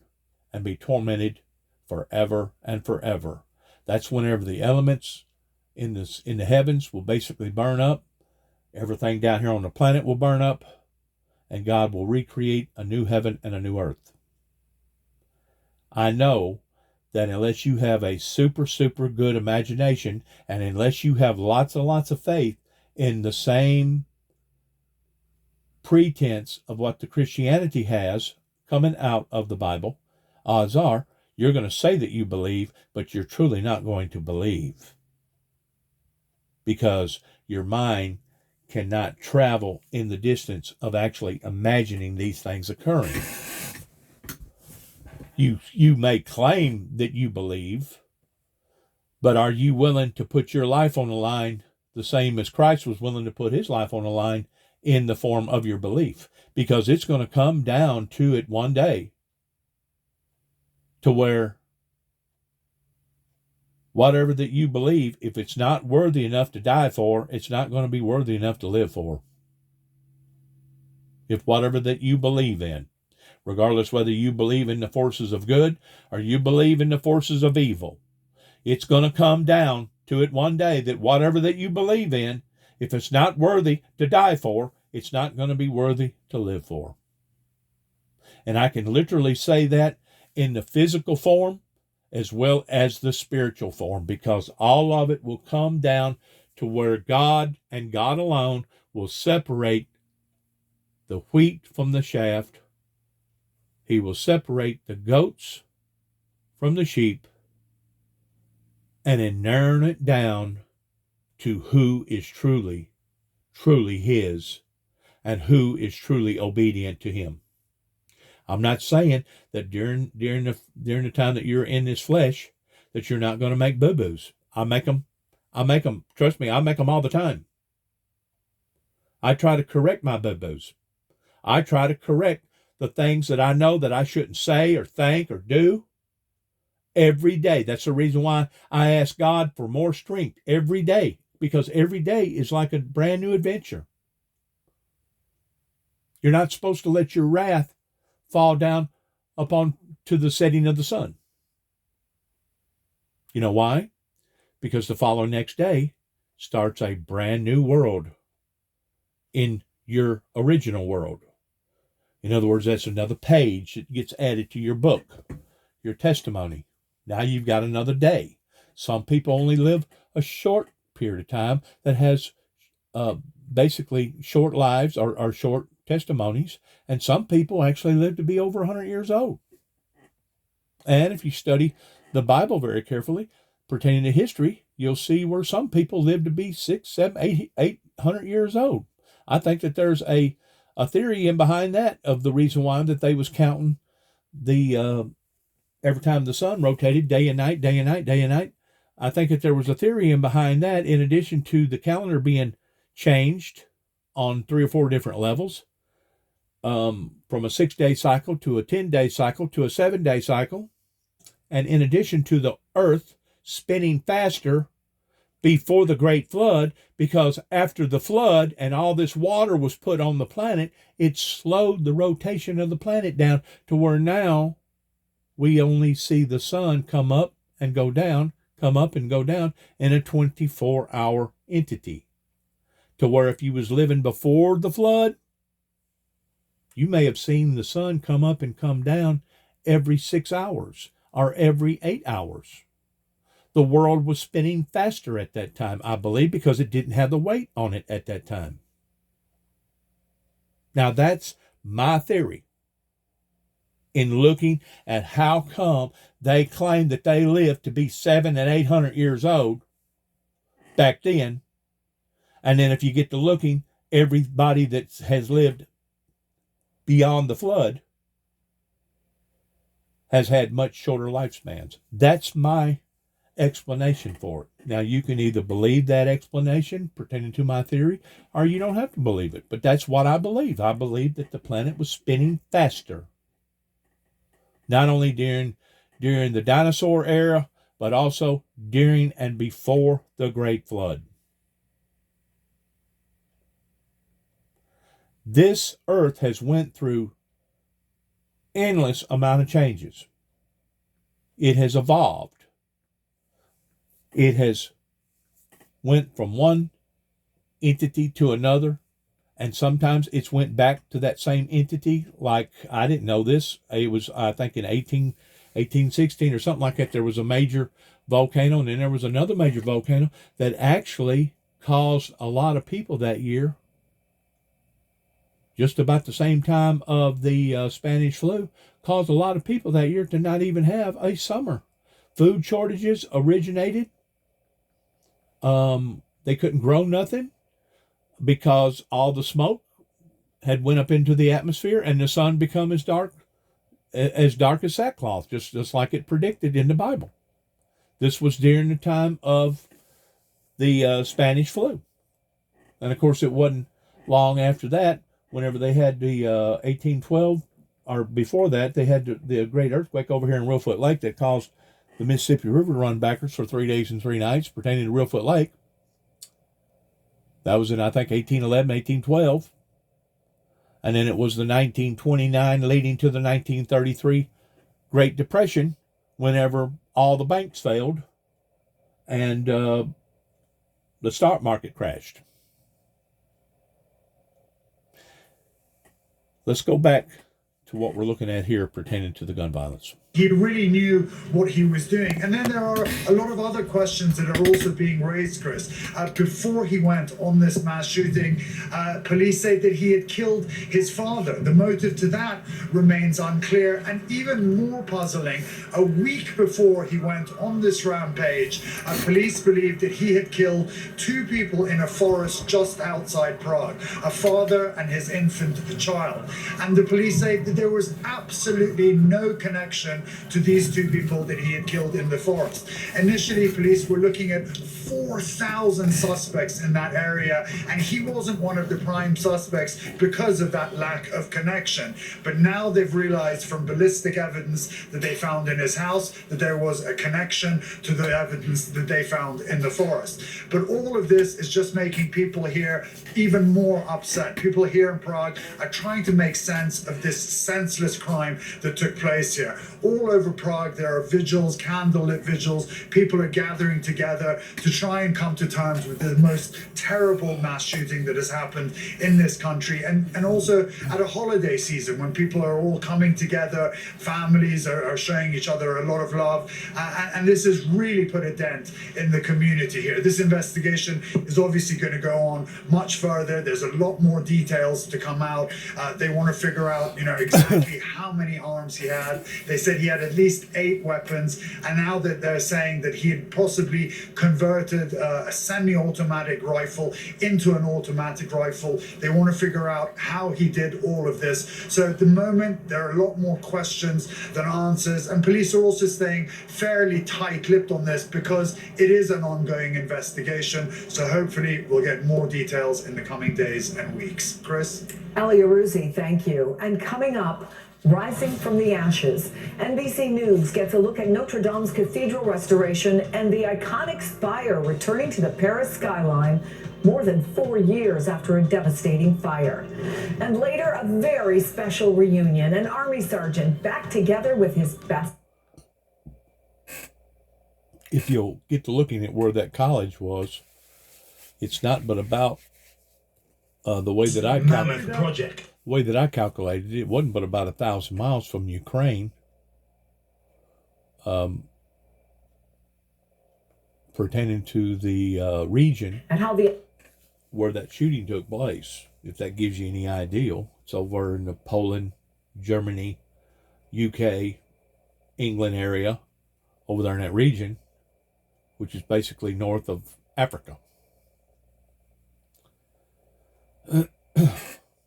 and be tormented forever and forever. That's whenever the elements in the heavens will basically burn up. Everything down here on the planet will burn up, and God will recreate a new heaven and a new earth. I know that unless you have a super, super good imagination, and unless you have lots and lots of faith in the same pretense of what the Christianity has coming out of the Bible, odds are you're going to say that you believe, but you're truly not going to believe, because your mind cannot travel in the distance of actually imagining these things occurring. You may claim that you believe, but are you willing to put your life on the line the same as Christ was willing to put his life on the line in the form of your belief? Because it's going to come down to it one day, to where whatever that you believe, if it's not worthy enough to die for, it's not going to be worthy enough to live for. If whatever that you believe in, regardless whether you believe in the forces of good or you believe in the forces of evil, it's going to come down to it one day that whatever that you believe in, if it's not worthy to die for, it's not going to be worthy to live for. And I can literally say that in the physical form as well as the spiritual form, because all of it will come down to where God and God alone will separate the wheat from the shaft. He will separate the goats from the sheep, and then narrowing it down to who is truly, truly his and who is truly obedient to him. I'm not saying that during the time that you're in this flesh that you're not going to make boo-boos. I make them. Trust me, I make them all the time. I try to correct my boo-boos. I try to correct the things that I know that I shouldn't say or think or do every day. That's the reason why I ask God for more strength every day, because every day is like a brand new adventure. You're not supposed to let your wrath fall down upon to the setting of the sun. You know why? Because the following next day starts a brand new world in your original world. In other words, that's another page that gets added to your book, your testimony. Now you've got another day. Some people only live a short period of time that has basically short lives or short testimonies, and some people actually live to be over 100 years old. And if you study the Bible very carefully, pertaining to history, you'll see where some people live to be 600, 700, 800 years old. I think that there's a theory in behind that of the reason why that they was counting the every time the sun rotated, day and night, day and night, day and night. I think that there was a theory in behind that, in addition to the calendar being changed on 3 or 4 different levels, from a 6-day cycle to a 10-day cycle to a 7-day cycle, and in addition to the earth spinning faster before the great flood, because after the flood and all this water was put on the planet, it slowed the rotation of the planet down to where now we only see the sun come up and go down, come up and go down in a 24-hour entity. To where if you was living before the flood, you may have seen the sun come up and come down every 6 hours or every 8 hours. The world was spinning faster at that time, I believe, because it didn't have the weight on it at that time. Now that's my theory in looking at how come they claim that they lived to be 700 and 800 years old back then. And then if you get to looking, everybody that has lived beyond the flood has had much shorter lifespans. That's my explanation for it. Now, you can either believe that explanation pertaining to my theory, or you don't have to believe it. But that's what I believe. I believe that the planet was spinning faster. Not only during the dinosaur era, but also during and before the Great Flood. This earth has went through endless amount of changes. It has evolved. It has went from one entity to another, and sometimes it's went back to that same entity. Like, I didn't know this. It was, I think, in 1816 or something like that, there was a major volcano, and then there was another major volcano that actually caused a lot of people that year, just about the same time of the Spanish flu, caused a lot of people that year to not even have a summer. Food shortages originated. They couldn't grow nothing because all the smoke had went up into the atmosphere, and the sun become as dark as sackcloth, just like it predicted in the Bible. This was during the time of the Spanish flu. And of course, it wasn't long after that, whenever they had the 1812, or before that, they had the great earthquake over here in Reelfoot Lake that caused the Mississippi River to run backwards for 3 days and 3 nights pertaining to Reelfoot Lake. That was in, I think, 1811, 1812. And then it was the 1929 leading to the 1933 Great Depression, whenever all the banks failed and the stock market crashed. Let's go back to what we're looking at here pertaining to the gun violence. He really knew what he was doing. And then there are a lot of other questions that are also being raised, Chris. Before he went on this mass shooting, police say that he had killed his father. The motive to that remains unclear. And even more puzzling, a week before he went on this rampage, police believed that he had killed two people in a forest just outside Prague, a father and his infant child. And the police say that there was absolutely no connection to these two people that he had killed in the forest. Initially, police were looking at 4,000 suspects in that area, and he wasn't one of the prime suspects because of that lack of connection. But now they've realized from ballistic evidence that they found in his house that there was a connection to the evidence that they found in the forest. But all of this is just making people here even more upset. People here in Prague are trying to make sense of this senseless crime that took place here. All over Prague, there are vigils, candlelit vigils. People are gathering together to try and come to terms with the most terrible mass shooting that has happened in this country. And also at a holiday season when people are all coming together, families are showing each other a lot of love. And this has really put a dent in the community here. This investigation is obviously going to go on much further. There's a lot more details to come out. They want to figure out, exactly how many arms he had. They said he had at least 8 weapons, and now that they're saying that he had possibly converted a semi-automatic rifle into an automatic rifle. They want to figure out how he did all of this. So at the moment, there are a lot more questions than answers, and police are also staying fairly tight-lipped on this because it is an ongoing investigation. So hopefully we'll get more details in the coming days and weeks. Chris? Elia Ruzzi, thank you. And coming up, rising from the ashes, NBC News gets a look at Notre Dame's cathedral restoration and the iconic spire returning to the Paris skyline more than 4 years after a devastating fire. And later, a very special reunion, an Army sergeant back together with his best. If you'll get to looking at where that college was, it's not but about the way that I calculated it, wasn't but about 1,000 miles from Ukraine, pertaining to the region And how where that shooting took place. If that gives you any idea, it's over in the Poland, Germany, UK, England area, over there in that region, which is basically north of Africa.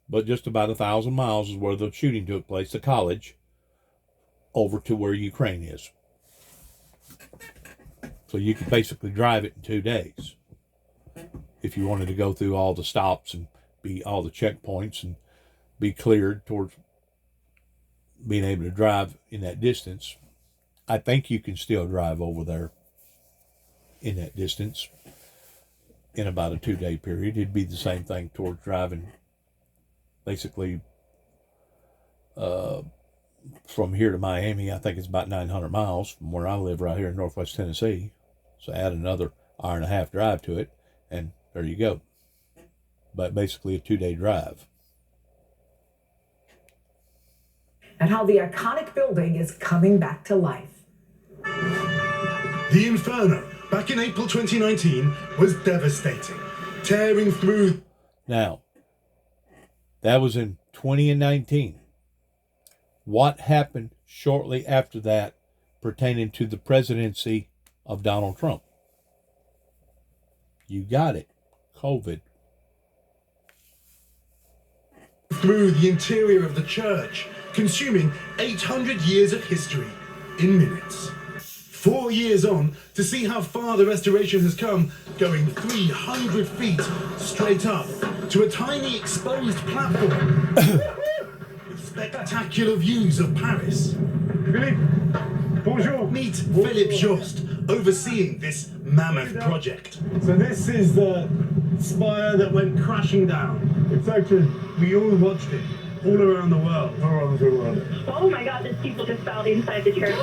But just about 1,000 miles is where the shooting took place, the college, over to where Ukraine is. So you could basically drive it in 2 days if you wanted to go through all the stops and be all the checkpoints and be cleared towards being able to drive in that distance. I think you can still drive over there in that distance in about a 2-day period. It'd be the same thing towards driving basically from here to Miami. I think it's about 900 miles from where I live right here in Northwest Tennessee. So add another 1.5 hour drive to it, and there you go. But basically a 2-day drive. and how the iconic building is coming back to life. The Inferno, back in April 2019, was devastating, tearing through. Now, that was in 2019. What happened shortly after that pertaining to the presidency of Donald Trump? You got it. COVID. Through the interior of the church, consuming 800 years of history in minutes. 4 years on, to see how far the restoration has come, going 300 feet straight up to a tiny exposed platform with spectacular views of Paris. Philippe, bonjour. Meet Philippe Jost, overseeing this mammoth project. So this is the spire that went crashing down. Exactly. We all watched it, all around the world. Around the world. Oh my God, there's people just found inside the church.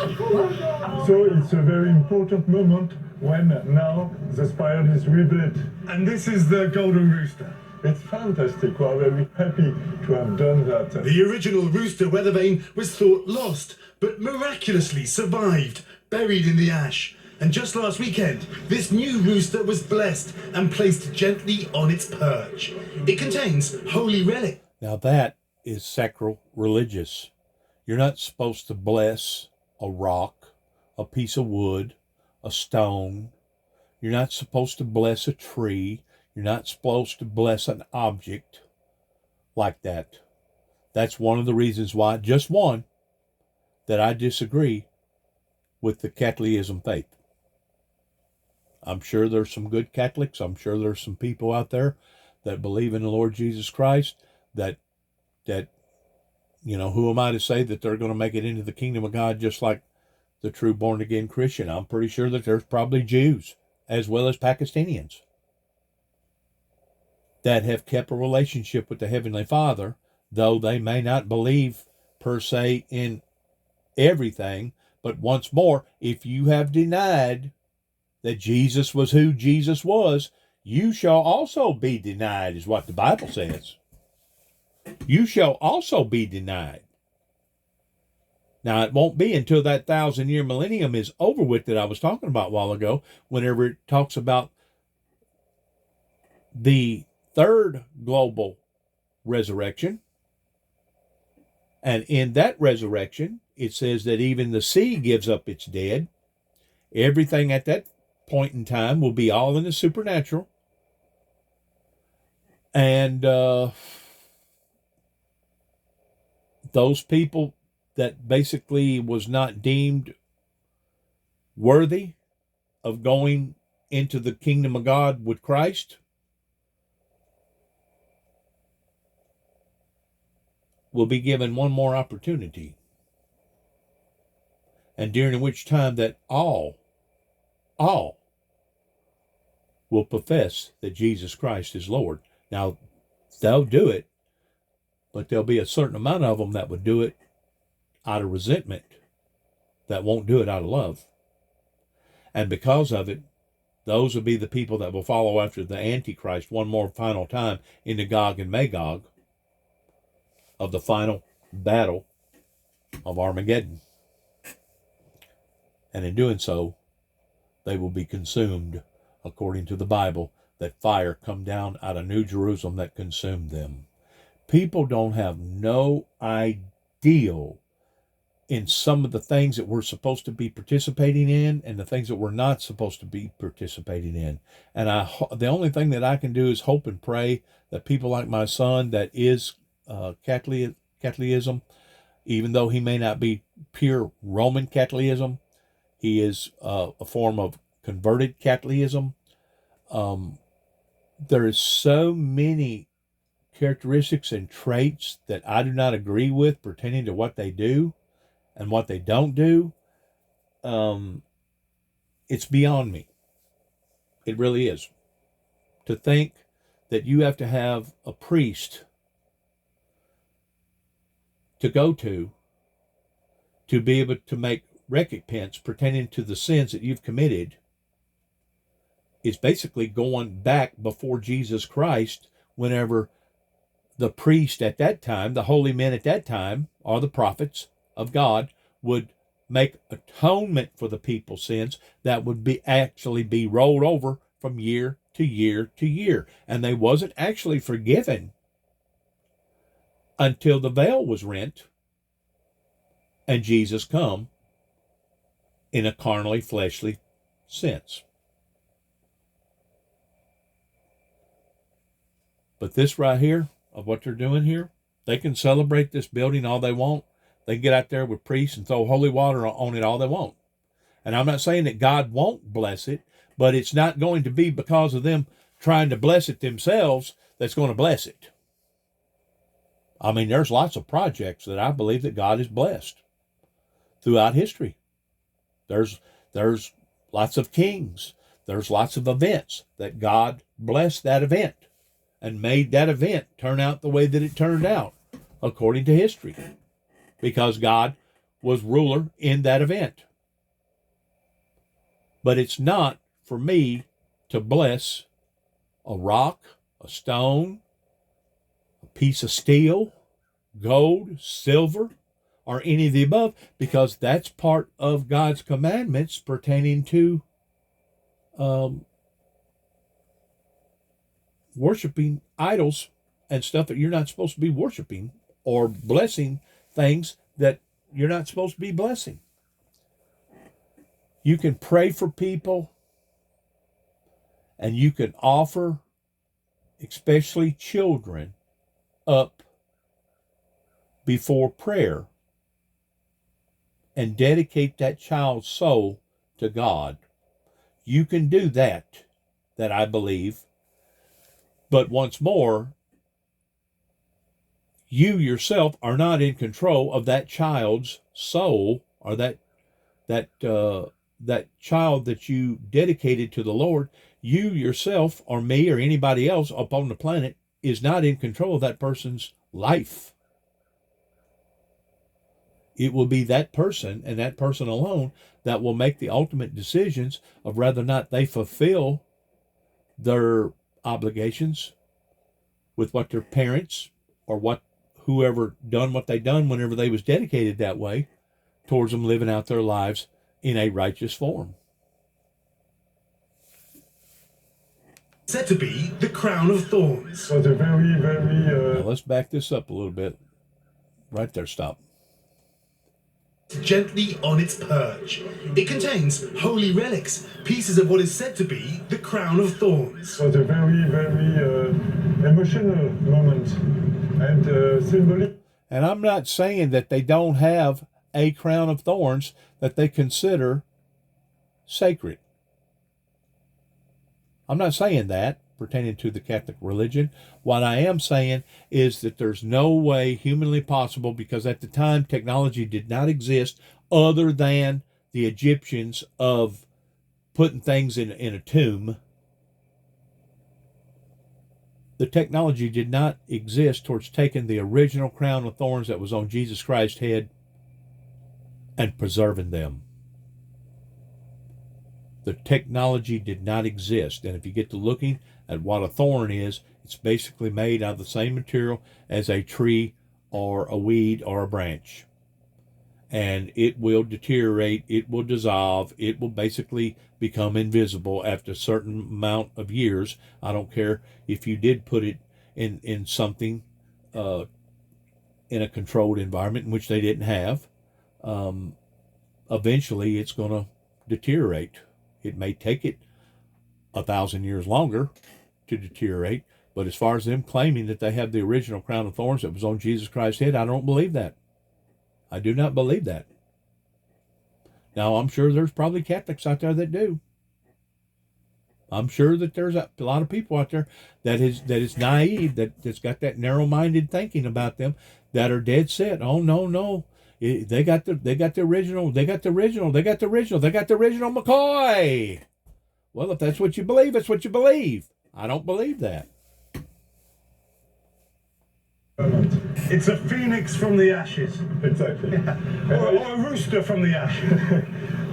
So it's a very important moment when now the spire is rebuilt. And this is the Golden Rooster. It's fantastic. We're very happy to have done that. The original rooster weather vane was thought lost, but miraculously survived, buried in the ash. And just last weekend, this new rooster was blessed and placed gently on its perch. It contains holy relics. Now that is sacrilegious. You're not supposed to bless a rock, a piece of wood, a stone. You're not supposed to bless a tree. You're not supposed to bless an object like that. That's one of the reasons why, just one, that I disagree with the Catholicism faith. I'm sure there's some good Catholics. I'm sure there's some people out there that believe in the Lord Jesus Christ that who am I to say that they're going to make it into the kingdom of God just like the true born-again Christian? I'm pretty sure that there's probably Jews as well as Pakistanians that have kept a relationship with the Heavenly Father, though they may not believe per se in everything. But once more, if you have denied that Jesus was who Jesus was, you shall also be denied, is what the Bible says. You shall also be denied. Now, it won't be until that 1,000-year millennium is over with that I was talking about a while ago, whenever it talks about the third global resurrection. And in that resurrection, it says that even the sea gives up its dead. Everything at that point in time will be all in the supernatural. And those people that basically was not deemed worthy of going into the kingdom of God with Christ will be given one more opportunity. And during which time that all will profess that Jesus Christ is Lord. Now, they'll do it, but there'll be a certain amount of them that would do it out of resentment, that won't do it out of love. And because of it, those will be the people that will follow after the Antichrist one more final time into Gog and Magog of the final battle of Armageddon. And in doing so, they will be consumed, according to the Bible, that fire come down out of New Jerusalem that consumed them. People don't have no idea in some of the things that we're supposed to be participating in and the things that we're not supposed to be participating in. And the only thing that I can do is hope and pray that people like my son that is Catholicism, even though he may not be pure Roman Catholicism, he is a form of converted Catholicism. There is so many characteristics and traits that I do not agree with pertaining to what they do and what they don't do. It's beyond me. It really is. To think that you have to have a priest to go to be able to make recompense pertaining to the sins that you've committed is basically going back before Jesus Christ, whenever the priest at that time, the holy men at that time, or the prophets of God, would make atonement for the people's sins that would actually be rolled over from year to year to year. And they wasn't actually forgiven until the veil was rent and Jesus come in a carnally, fleshly sense. But this right here, of what they're doing here, they can celebrate this building all they want. They can get out there with priests and throw holy water on it all they want. And I'm not saying that God won't bless it, but it's not going to be because of them trying to bless it themselves that's going to bless it. I mean, there's lots of projects that I believe that God has blessed throughout history. There's lots of kings. There's lots of events that God blessed that event and made that event turn out the way that it turned out, according to history, because God was ruler in that event. But it's not for me to bless a rock, a stone, piece of steel, gold, silver, or any of the above, because that's part of God's commandments pertaining to worshiping idols and stuff that you're not supposed to be worshiping, or blessing things that you're not supposed to be blessing. You can pray for people, and you can offer, especially children, up before prayer and dedicate that child's soul to God. You can do that I believe. But once more, you yourself are not in control of that child's soul, or that child that you dedicated to the Lord. You yourself, or me, or anybody else upon the planet, is not in control of that person's life. It will be that person, and that person alone, that will make the ultimate decisions of whether or not they fulfill their obligations with what their parents, or what whoever done what they done whenever they was dedicated that way towards them living out their lives in a righteous form. Said to be the crown of thorns. Was a very, very... Now let's back this up a little bit. Right there, stop. Gently on its perch. It contains holy relics, pieces of what is said to be the crown of thorns. Was a very, very emotional moment, and symbolic. And I'm not saying that they don't have a crown of thorns that they consider sacred. I'm not saying that pertaining to the Catholic religion. What I am saying is that there's no way humanly possible, because at the time technology did not exist other than the Egyptians of putting things in a tomb. The technology did not exist towards taking the original crown of thorns that was on Jesus Christ's head and preserving them. The technology did not exist. And if you get to looking at what a thorn is, it's basically made out of the same material as a tree or a weed or a branch. And it will deteriorate, it will dissolve, it will basically become invisible after a certain amount of years. I don't care if you did put it in something, in a controlled environment, in which they didn't have. Eventually it's going to deteriorate. It may take it 1,000 years longer to deteriorate, but as far as them claiming that they have the original crown of thorns that was on Jesus Christ's head, I don't believe that. I do not believe that. Now, I'm sure there's probably Catholics out there that do. I'm sure that there's a lot of people out there that is naive, that's got that narrow-minded thinking about them, that are dead set. Oh, no. They got the original McCoy. Well, if that's what you believe, it's what you believe. I don't believe that. It's a phoenix from the ashes. Exactly. Or a rooster from the ashes.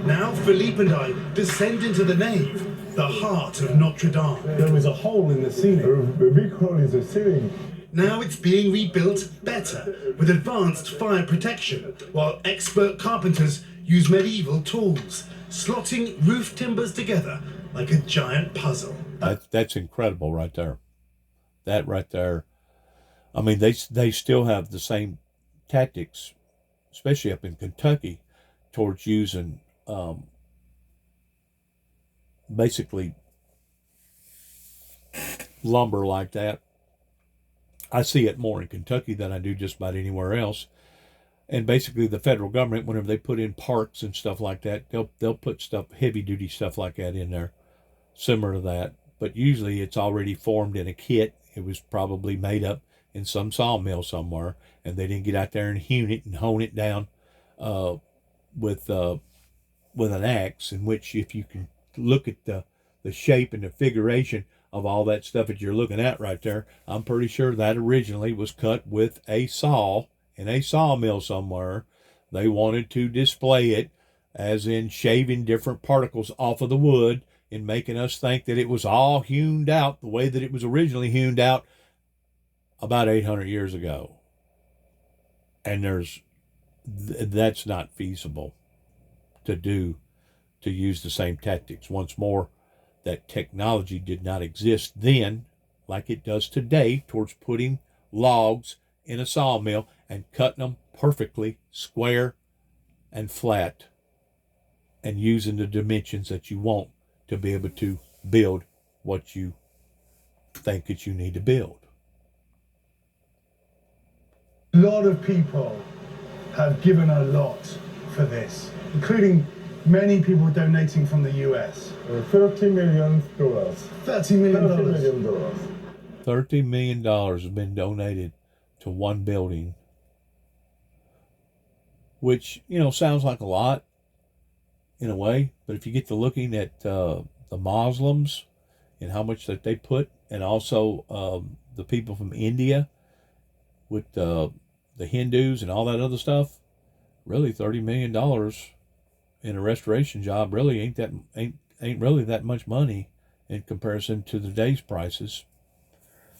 Now Philippe and I descend into the nave, the heart of Notre Dame. There was a hole in the ceiling. A big hole in the ceiling. Now it's being rebuilt better, with advanced fire protection, while expert carpenters use medieval tools, slotting roof timbers together like a giant puzzle. That's incredible right there. That right there. I mean, they still have the same tactics, especially up in Kentucky, towards using basically lumber like that. I see it more in Kentucky than I do just about anywhere else. And basically the federal government, whenever they put in parks and stuff like that, they'll put stuff, heavy duty stuff like that in there, similar to that. But usually it's already formed in a kit. It was probably made up in some sawmill somewhere, and they didn't get out there and hewn it and hone it down with an axe, in which, if you can look at the shape and the figuration of all that stuff that you're looking at right there, I'm pretty sure that originally was cut with a saw in a sawmill somewhere. They wanted to display it as in shaving different particles off of the wood and making us think that it was all hewn out the way that it was originally hewn out about 800 years ago. And that's not feasible to use the same tactics. Once more, that technology did not exist then like it does today towards putting logs in a sawmill and cutting them perfectly square and flat and using the dimensions that you want to be able to build what you think that you need to build. A lot of people have given a lot for this, including many people donating from the US. $30 million. $30 million. $30 million has been donated to one building, which, sounds like a lot in a way, but if you get to looking at the Muslims and how much that they put, and also the people from India with the Hindus and all that other stuff, really $30 million in a restoration job really ain't really that much money in comparison to today's prices.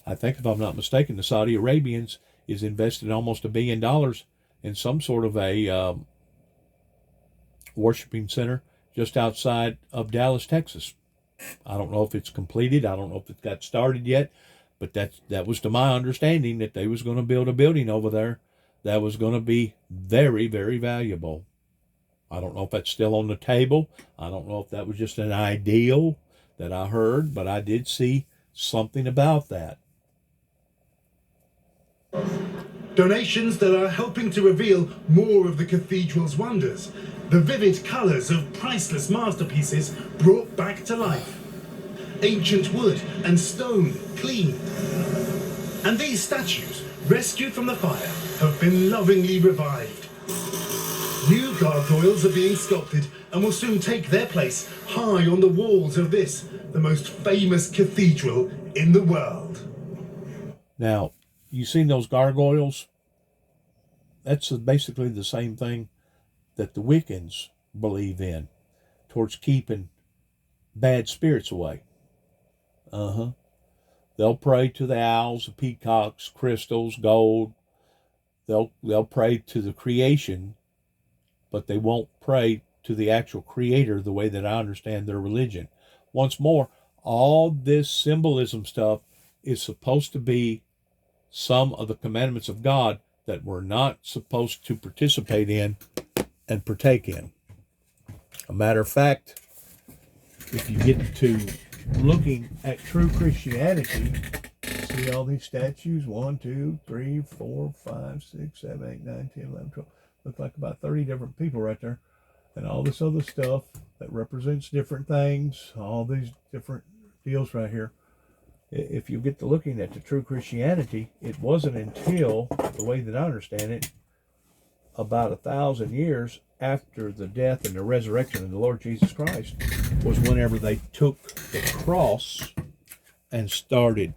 I think, if I'm not mistaken, the Saudi Arabians is invested almost $1 billion in some sort of a worshiping center just outside of Dallas, Texas. I don't know if it's completed. I don't know if it got started yet, but that was to my understanding that they was going to build a building over there that was going to be very, very valuable. I don't know if that's still on the table. I don't know if that was just an ideal that I heard, but I did see something about that. Donations that are helping to reveal more of the cathedral's wonders. The vivid colours of priceless masterpieces brought back to life. Ancient wood and stone cleaned. And these statues, rescued from the fire, have been lovingly revived. New gargoyles are being sculpted and will soon take their place high on the walls of this, the most famous cathedral in the world. Now, you seen those gargoyles? That's basically the same thing that the Wiccans believe in, towards keeping bad spirits away. They'll pray to the owls, the peacocks, crystals, gold. They'll pray to the creation, but they won't pray to the actual creator the way that I understand their religion. Once more, all this symbolism stuff is supposed to be some of the commandments of God that we're not supposed to participate in and partake in. A matter of fact, if you get to looking at true Christianity, see all these statues, 1, 2, 3, 4, 5, 6, 7, 8, 9, 10, 11, 12, look like about 30 different people right there, and all this other stuff that represents different things, all these different deals right here. If you get to looking at the true Christianity, it wasn't until, the way that I understand it, about 1,000 years after the death and the resurrection of the Lord Jesus Christ, was whenever they took the cross and started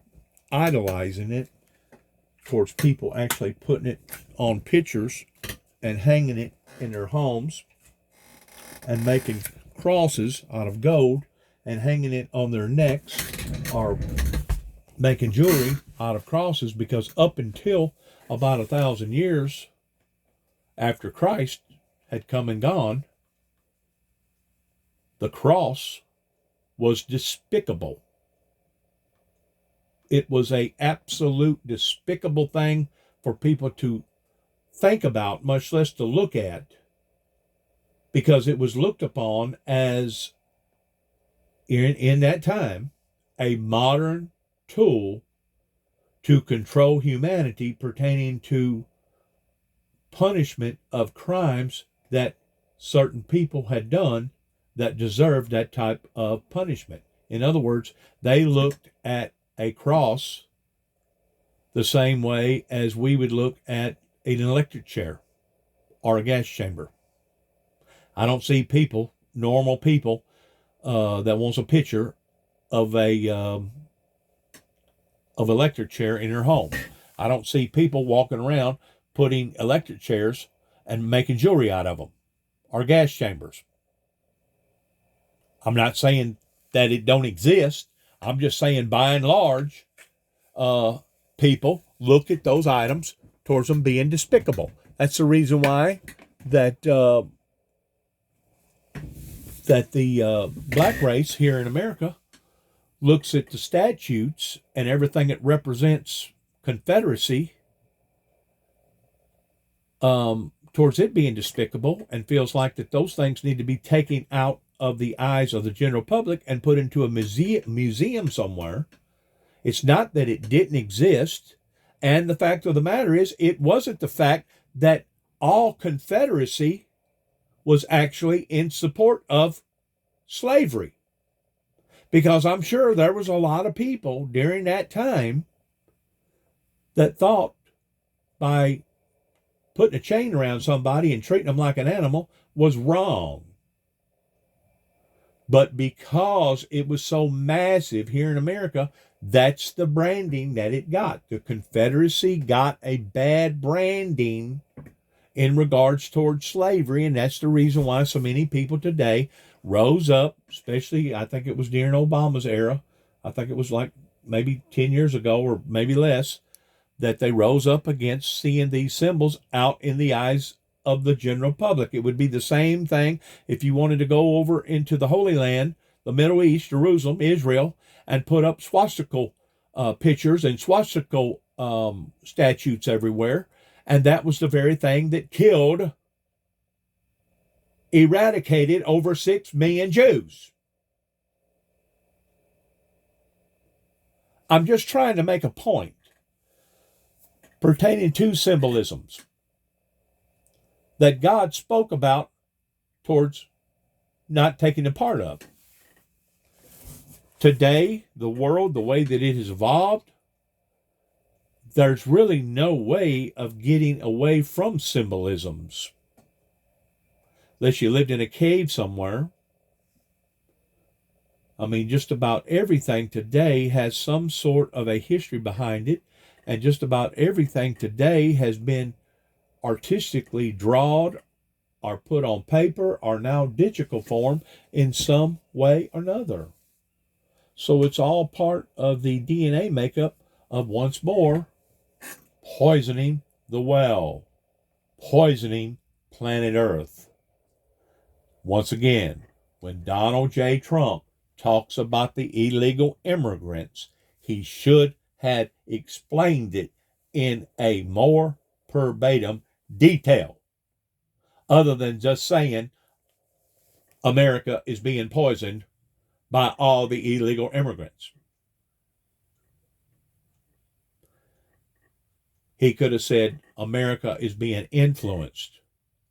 idolizing it, towards people actually putting it on pictures and hanging it in their homes and making crosses out of gold and hanging it on their necks, or making jewelry out of crosses, because up until about 1,000 years after Christ had come and gone, the cross was despicable. It was an absolute despicable thing for people to think about, much less to look at, because it was looked upon as, in that time, a modern tool to control humanity pertaining to punishment of crimes that certain people had done that deserved that type of punishment. In other words, they looked at a cross the same way as we would look at an electric chair or a gas chamber. I don't see people, normal people, that wants a picture of a electric chair in their home. I don't see people walking around putting electric chairs and making jewelry out of them, or gas chambers. I'm not saying that it don't exist. I'm just saying, by and large, people look at those items towards them being despicable. That's the reason why that the black race here in America looks at the statutes and everything that represents Confederacy towards it being despicable, and feels like that those things need to be taken out of the eyes of the general public and put into a museum somewhere. It's not that it didn't exist. And the fact of the matter is, it wasn't the fact that all Confederacy was actually in support of slavery. Because I'm sure there was a lot of people during that time that thought by putting a chain around somebody and treating them like an animal was wrong. But because it was so massive here in America, that's the branding that it got. The Confederacy got a bad branding in regards towards slavery, and that's the reason why so many people today rose up, especially I think it was during Obama's era. I think it was like maybe 10 years ago or maybe less, that they rose up against seeing these symbols out in the eyes of the general public. It would be the same thing if you wanted to go over into the Holy Land, the Middle East, Jerusalem, Israel, and put up swastika pictures and swastika statues everywhere. And that was the very thing that killed, eradicated over 6 million Jews. I'm just trying to make a point pertaining to symbolisms that God spoke about towards not taking a part of. Today, the world, the way that it has evolved, there's really no way of getting away from symbolisms. Unless you lived in a cave somewhere. I mean, just about everything today has some sort of a history behind it, and just about everything today has been artistically drawn or put on paper or now digital form in some way or another. So it's all part of the DNA makeup of, once more, poisoning the well, poisoning planet Earth. Once again, when Donald J. Trump talks about the illegal immigrants, he should have explained it in a more verbatim detail, other than just saying America is being poisoned by all the illegal immigrants. He could have said America is being influenced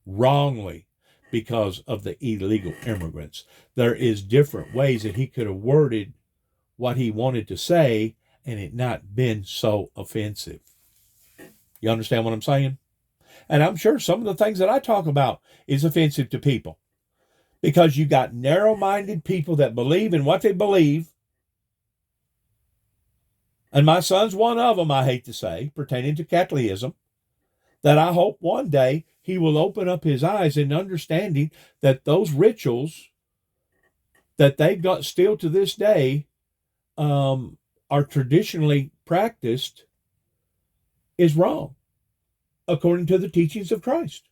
wrongly because of the illegal immigrants. There is different ways that he could have worded what he wanted to say and it not been so offensive. You understand what I'm saying? And I'm sure some of the things that I talk about is offensive to people, because you got narrow-minded people that believe in what they believe. And my son's one of them, I hate to say, pertaining to Catholicism, that I hope one day he will open up his eyes in understanding that those rituals that they've got still to this day are traditionally practiced is wrong, according to the teachings of Christ.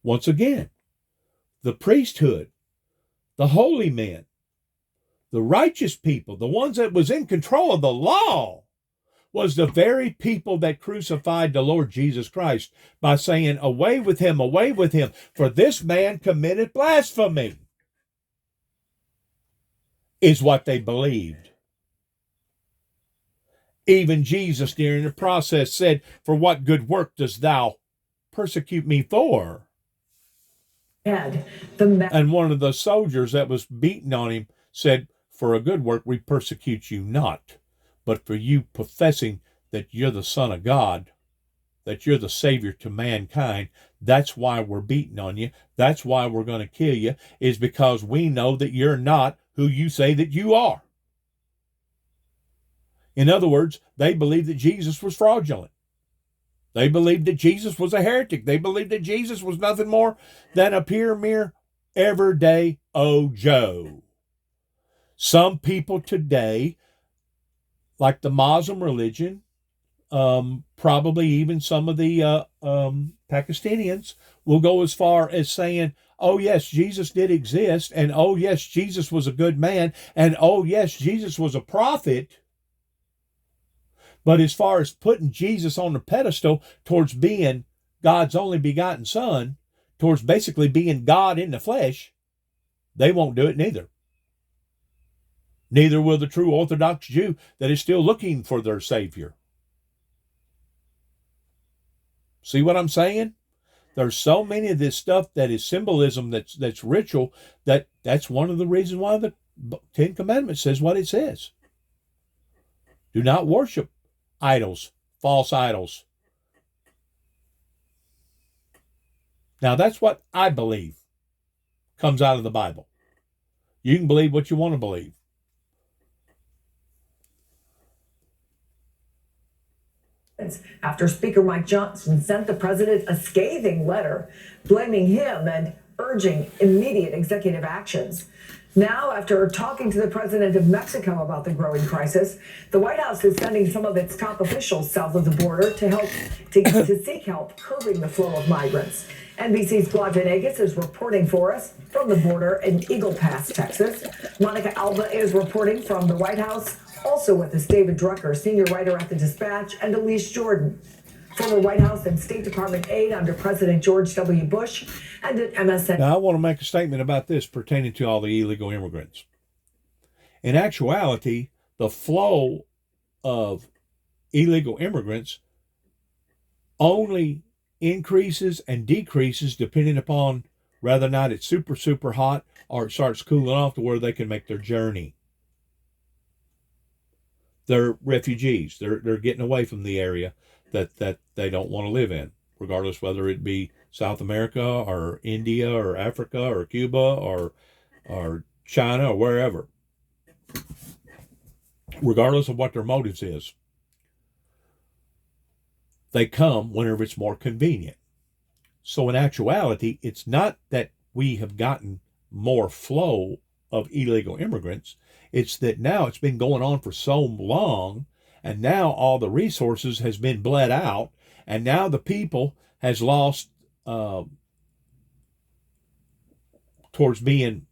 Once again, the priesthood, the holy men, the righteous people, the ones that was in control of the law, was the very people that crucified the Lord Jesus Christ by saying, away with him, for this man committed blasphemy, is what they believed. Even Jesus during the process said, for what good work dost thou persecute me for? And one of the soldiers that was beating on him said, for a good work we persecute you not, but for you professing that you're the Son of God, that you're the Savior to mankind, that's why we're beating on you. That's why we're going to kill you, is because we know that you're not who you say that you are. In other words, they believed that Jesus was fraudulent. They believed that Jesus was a heretic. They believed that Jesus was nothing more than a mere everyday Joe. Some people today like the Muslim religion, probably even some of the Pakistanians will go as far as saying, oh, yes, Jesus did exist, and oh, yes, Jesus was a good man, and oh, yes, Jesus was a prophet. But as far as putting Jesus on the pedestal towards being God's only begotten Son, towards basically being God in the flesh, they won't do it neither. Neither will the true Orthodox Jew that is still looking for their Savior. See what I'm saying? There's so many of this stuff that is symbolism, that's ritual, that's one of the reasons why the Ten Commandments says what it says. Do not worship idols, false idols. Now that's what I believe comes out of the Bible. You can believe what you want to believe. After Speaker Mike Johnson sent the president a scathing letter blaming him and urging immediate executive actions. Now, after talking to the president of Mexico about the growing crisis, the White House is sending some of its top officials south of the border to seek help curbing the flow of migrants. NBC's Vlad Venegas is reporting for us from the border in Eagle Pass, Texas. Monica Alba is reporting from the White House. Also with us, David Drucker, senior writer at the Dispatch, and Elise Jordan, former White House and State Department aide under President George W. Bush, and at MSN. Now, I want to make a statement about this pertaining to all the illegal immigrants. In actuality, the flow of illegal immigrants only increases and decreases depending upon whether or not it's super, super hot or it starts cooling off to where they can make their journey. They're refugees. They're getting away from the area that they don't want to live in, regardless whether it be South America or India or Africa or Cuba or China or wherever. Regardless of what their motives is. They come whenever it's more convenient. So in actuality, it's not that we have gotten more flow of illegal immigrants. It's that now it's been going on for so long, and now all the resources has been bled out, and now the people has lost towards being,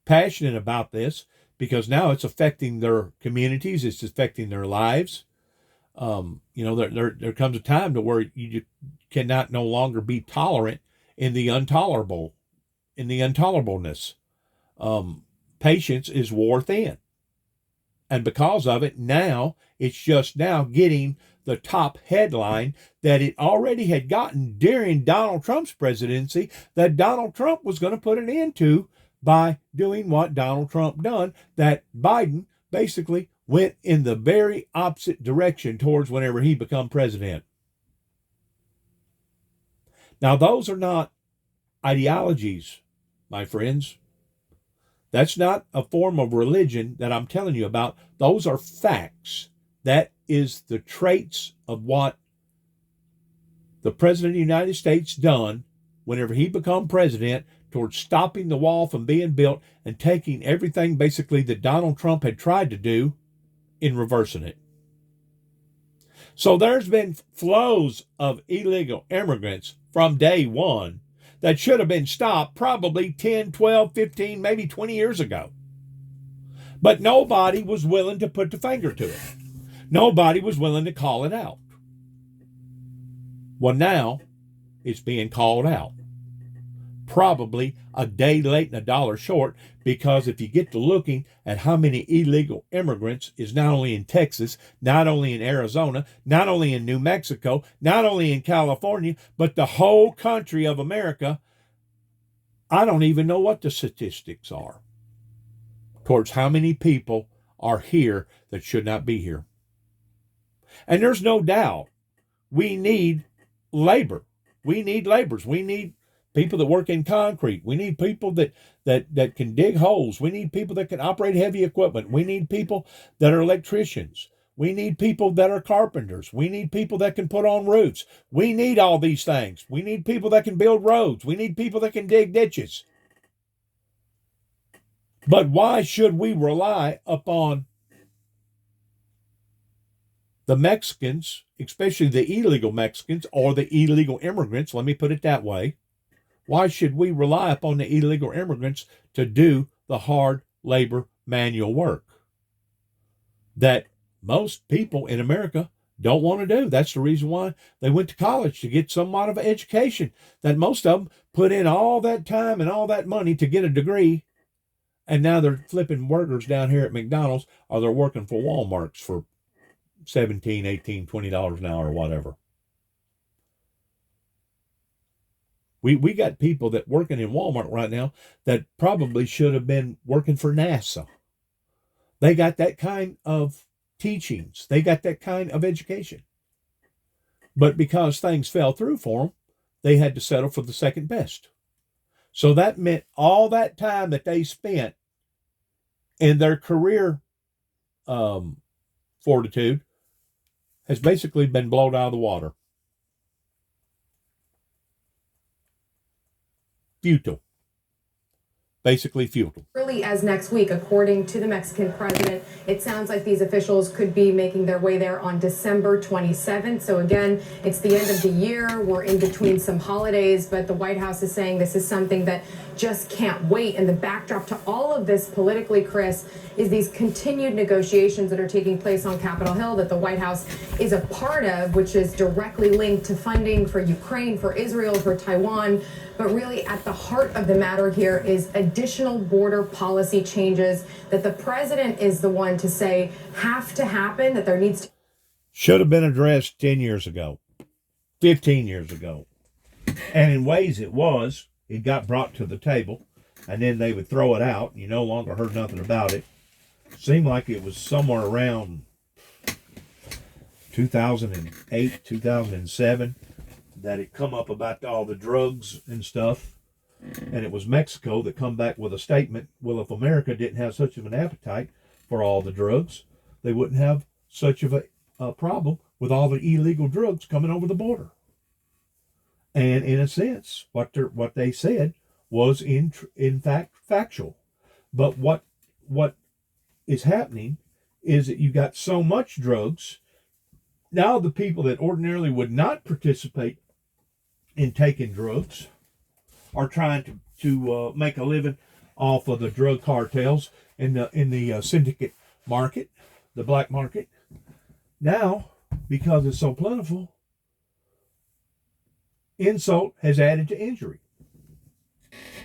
passionate about this, because now it's affecting their communities, it's affecting their lives. There comes a time to where you cannot no longer be tolerant in the intolerable, in the intolerableness. Patience is wore thin. And because of it, now it's just now getting the top headline that it already had gotten during Donald Trump's presidency, that Donald Trump was going to put an end to by doing what Donald Trump done, that Biden basically went in the very opposite direction towards whenever he become president. Now, those are not ideologies, my friends. That's not a form of religion that I'm telling you about. Those are facts. That is the traits of what the President of the United States done whenever he became president towards stopping the wall from being built and taking everything basically that Donald Trump had tried to do in reversing it. So there's been flows of illegal immigrants from day one that should have been stopped probably 10, 12, 15, maybe 20 years ago. But nobody was willing to put the finger to it. Nobody was willing to call it out. Well, now it's being called out. Probably a day late and a dollar short, because if you get to looking at how many illegal immigrants is not only in Texas, not only in Arizona, not only in New Mexico, not only in California, but the whole country of America, I don't even know what the statistics are towards how many people are here that should not be here. And there's no doubt we need labor. We need laborers. We need people that work in concrete. We need people that can dig holes. We need people that can operate heavy equipment. We need people that are electricians. We need people that are carpenters. We need people that can put on roofs. We need all these things. We need people that can build roads. We need people that can dig ditches. But why should we rely upon the Mexicans, especially the illegal Mexicans or the illegal immigrants, let me put it that way, why should we rely upon the illegal immigrants to do the hard labor manual work that most people in America don't want to do? That's the reason why they went to college, to get somewhat of an education, that most of them put in all that time and all that money to get a degree, and now they're flipping burgers down here at McDonald's, or they're working for Walmarts for $17, $18, $20 an hour or whatever. We got people that working in Walmart right now that probably should have been working for NASA. They got that kind of teachings. They got that kind of education. But because things fell through for them, they had to settle for the second best. So that meant all that time that they spent in their career fortitude has basically been blown out of the water. Futile. Basically futile. Early as next week, according to the Mexican president, it sounds like these officials could be making their way there on December 27th. So again, it's the end of the year. We're in between some holidays, but the White House is saying this is something that just can't wait. And the backdrop to all of this politically, Chris, is these continued negotiations that are taking place on Capitol Hill that the White House is a part of, which is directly linked to funding for Ukraine, for Israel, for Taiwan. But really at the heart of the matter here is additional border policy changes that the president is the one to say have to happen, that there needs to. Should have been addressed 10 years ago, 15 years ago. And in ways it got brought to the table, and then they would throw it out. You no longer heard nothing about it. Seemed like it was somewhere around 2008, 2007. that it come up about all the drugs and stuff, and it was Mexico that come back with a statement, well, if America didn't have such of an appetite for all the drugs, they wouldn't have such of a problem with all the illegal drugs coming over the border. And in a sense, what they said was in fact factual. But what is happening is that you got so much drugs, now the people that ordinarily would not participate in taking drugs are trying to make a living off of the drug cartels in the syndicate market, the black market. Now, because it's so plentiful, insult has added to injury.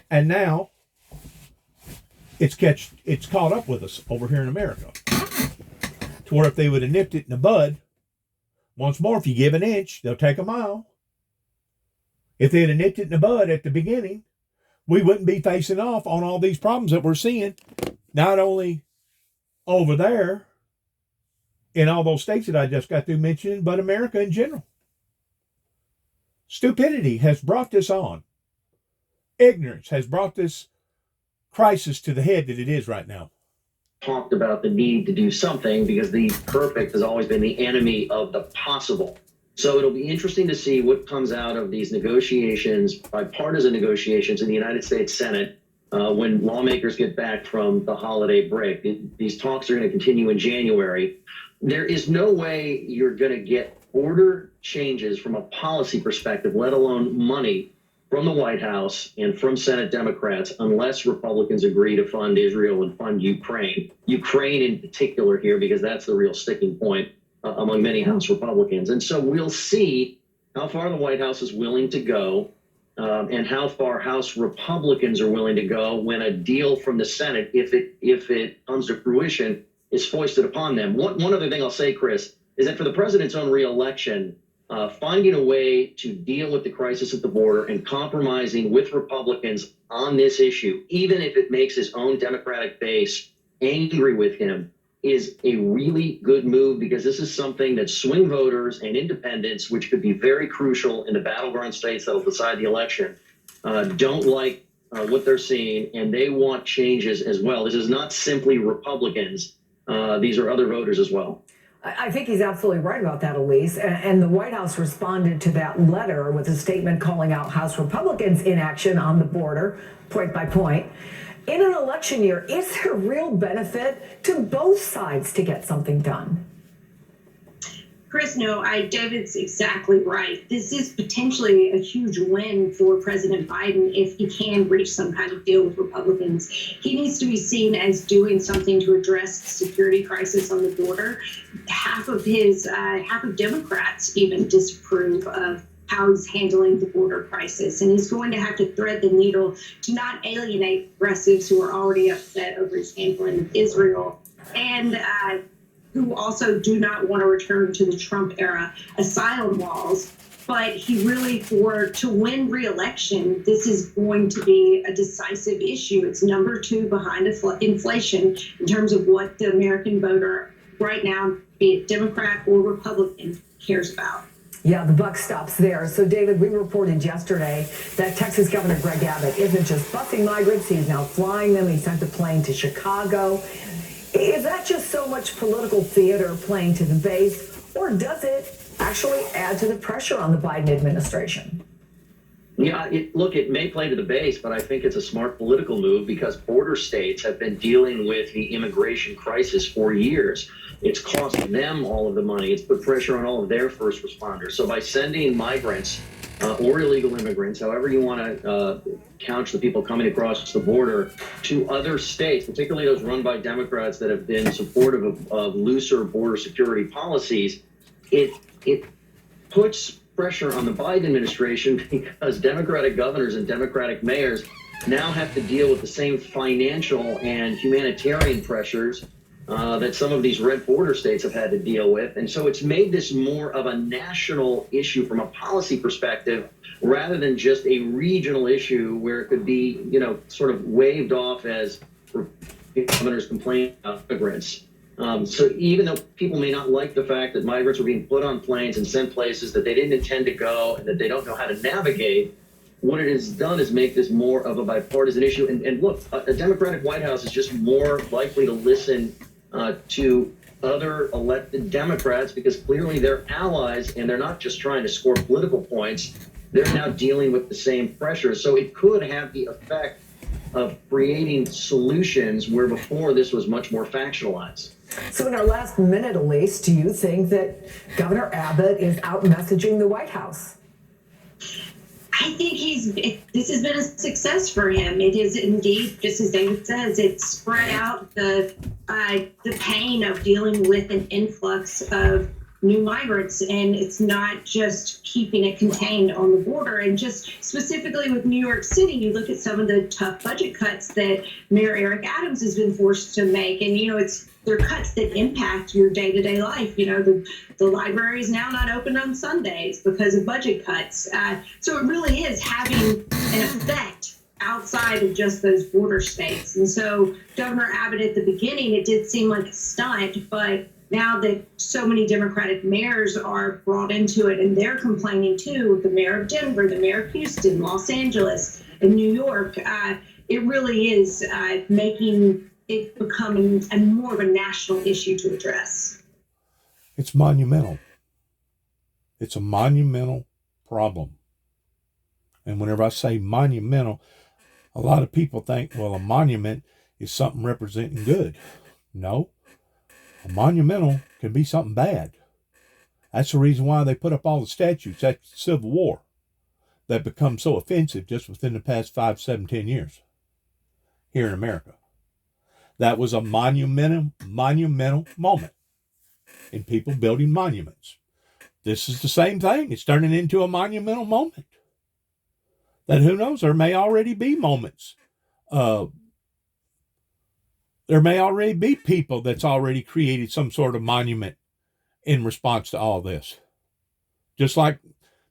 And now it's caught up with us over here in America. To where if they would have nipped it in the bud, once more, if you give an inch, they'll take a mile. If they'd have nipped it in the bud at the beginning, we wouldn't be facing off on all these problems that we're seeing, not only over there in all those states that I just got through mentioning, but America in general. Stupidity has brought this on. Ignorance has brought this crisis to the head that it is right now. Talked about the need to do something because the perfect has always been the enemy of the possible. So it'll be interesting to see what comes out of these negotiations, bipartisan negotiations in the United States Senate, when lawmakers get back from the holiday break. These talks are going to continue in January. There is no way you're going to get border changes from a policy perspective, let alone money, from the White House and from Senate Democrats unless Republicans agree to fund Israel and fund Ukraine. Ukraine in particular here, because that's the real sticking point among many House Republicans. And so we'll see how far the White House is willing to go and how far House Republicans are willing to go when a deal from the Senate, if it comes to fruition, is foisted upon them. One other thing I'll say, Chris, is that for the president's own reelection, finding a way to deal with the crisis at the border and compromising with Republicans on this issue, even if it makes his own Democratic base angry with him, is a really good move, because this is something that swing voters and independents, which could be very crucial in the battleground states that will decide the election, don't like what they're seeing, and they want changes as well. This is not simply Republicans. These are other voters as well. I think he's absolutely right about that, Elise. And the White House responded to that letter with a statement calling out House Republicans' inaction on the border, point by point. In an election year, is there real benefit to both sides to get something done? Chris, no, David's exactly right. This is potentially a huge win for President Biden if he can reach some kind of deal with Republicans. He needs to be seen as doing something to address the security crisis on the border. Half of Democrats even disapprove of how he's handling the border crisis. And he's going to have to thread the needle to not alienate progressives who are already upset over his handling of Israel and who also do not want to return to the Trump era asylum walls. But he really, to win re-election, this is going to be a decisive issue. It's number 2 behind inflation in terms of what the American voter right now, be it Democrat or Republican, cares about. Yeah, the buck stops there. So, David, we reported yesterday that Texas Governor Greg Abbott isn't just busing migrants, he's now flying them. He sent a plane to Chicago. Is that just so much political theater playing to the base, or does it actually add to the pressure on the Biden administration? Yeah, it may play to the base, but I think it's a smart political move because border states have been dealing with the immigration crisis for years. It's cost them all of the money. It's put pressure on all of their first responders. So by sending migrants or illegal immigrants, however you want to couch the people coming across the border, to other states, particularly those run by Democrats that have been supportive of looser border security policies, it puts pressure on the Biden administration because Democratic governors and Democratic mayors now have to deal with the same financial and humanitarian pressures that some of these red border states have had to deal with. And so it's made this more of a national issue from a policy perspective rather than just a regional issue where it could be, sort of waved off as governors complain about immigrants. So even though people may not like the fact that migrants are being put on planes and sent places that they didn't intend to go and that they don't know how to navigate, what it has done is make this more of a bipartisan issue. And look, a Democratic White House is just more likely to listen to other elected Democrats because clearly they're allies and they're not just trying to score political points. They're now dealing with the same pressure. So it could have the effect of creating solutions where before this was much more factionalized. So in our last minute, at least, do you think that Governor Abbott is out messaging the White House? I think this has been a success for him. It is indeed, just as David says, it's spread out the pain of dealing with an influx of new migrants, and it's not just keeping it contained on the border. And just specifically with New York City, you look at some of the tough budget cuts that Mayor Eric Adams has been forced to make, and they're cuts that impact your day-to-day life. The library is now not open on Sundays because of budget cuts. So it really is having an effect outside of just those border states. And so Governor Abbott at the beginning, it did seem like a stunt, but now that so many Democratic mayors are brought into it and they're complaining too, the mayor of Denver, the mayor of Houston, Los Angeles, and New York, it really is making it becoming more of a national issue to address. It's monumental. It's a monumental problem. And whenever I say monumental, a lot of people think, well, a monument is something representing good. No. A monumental can be something bad. That's the reason why they put up all the statues after the Civil War that become so offensive just within the past 5, 7, 10 years here in America. That was a monumental moment in people building monuments. This is the same thing. It's turning into a monumental moment. That who knows, there may already be moments. There may already be people that's already created some sort of monument in response to all this. Just like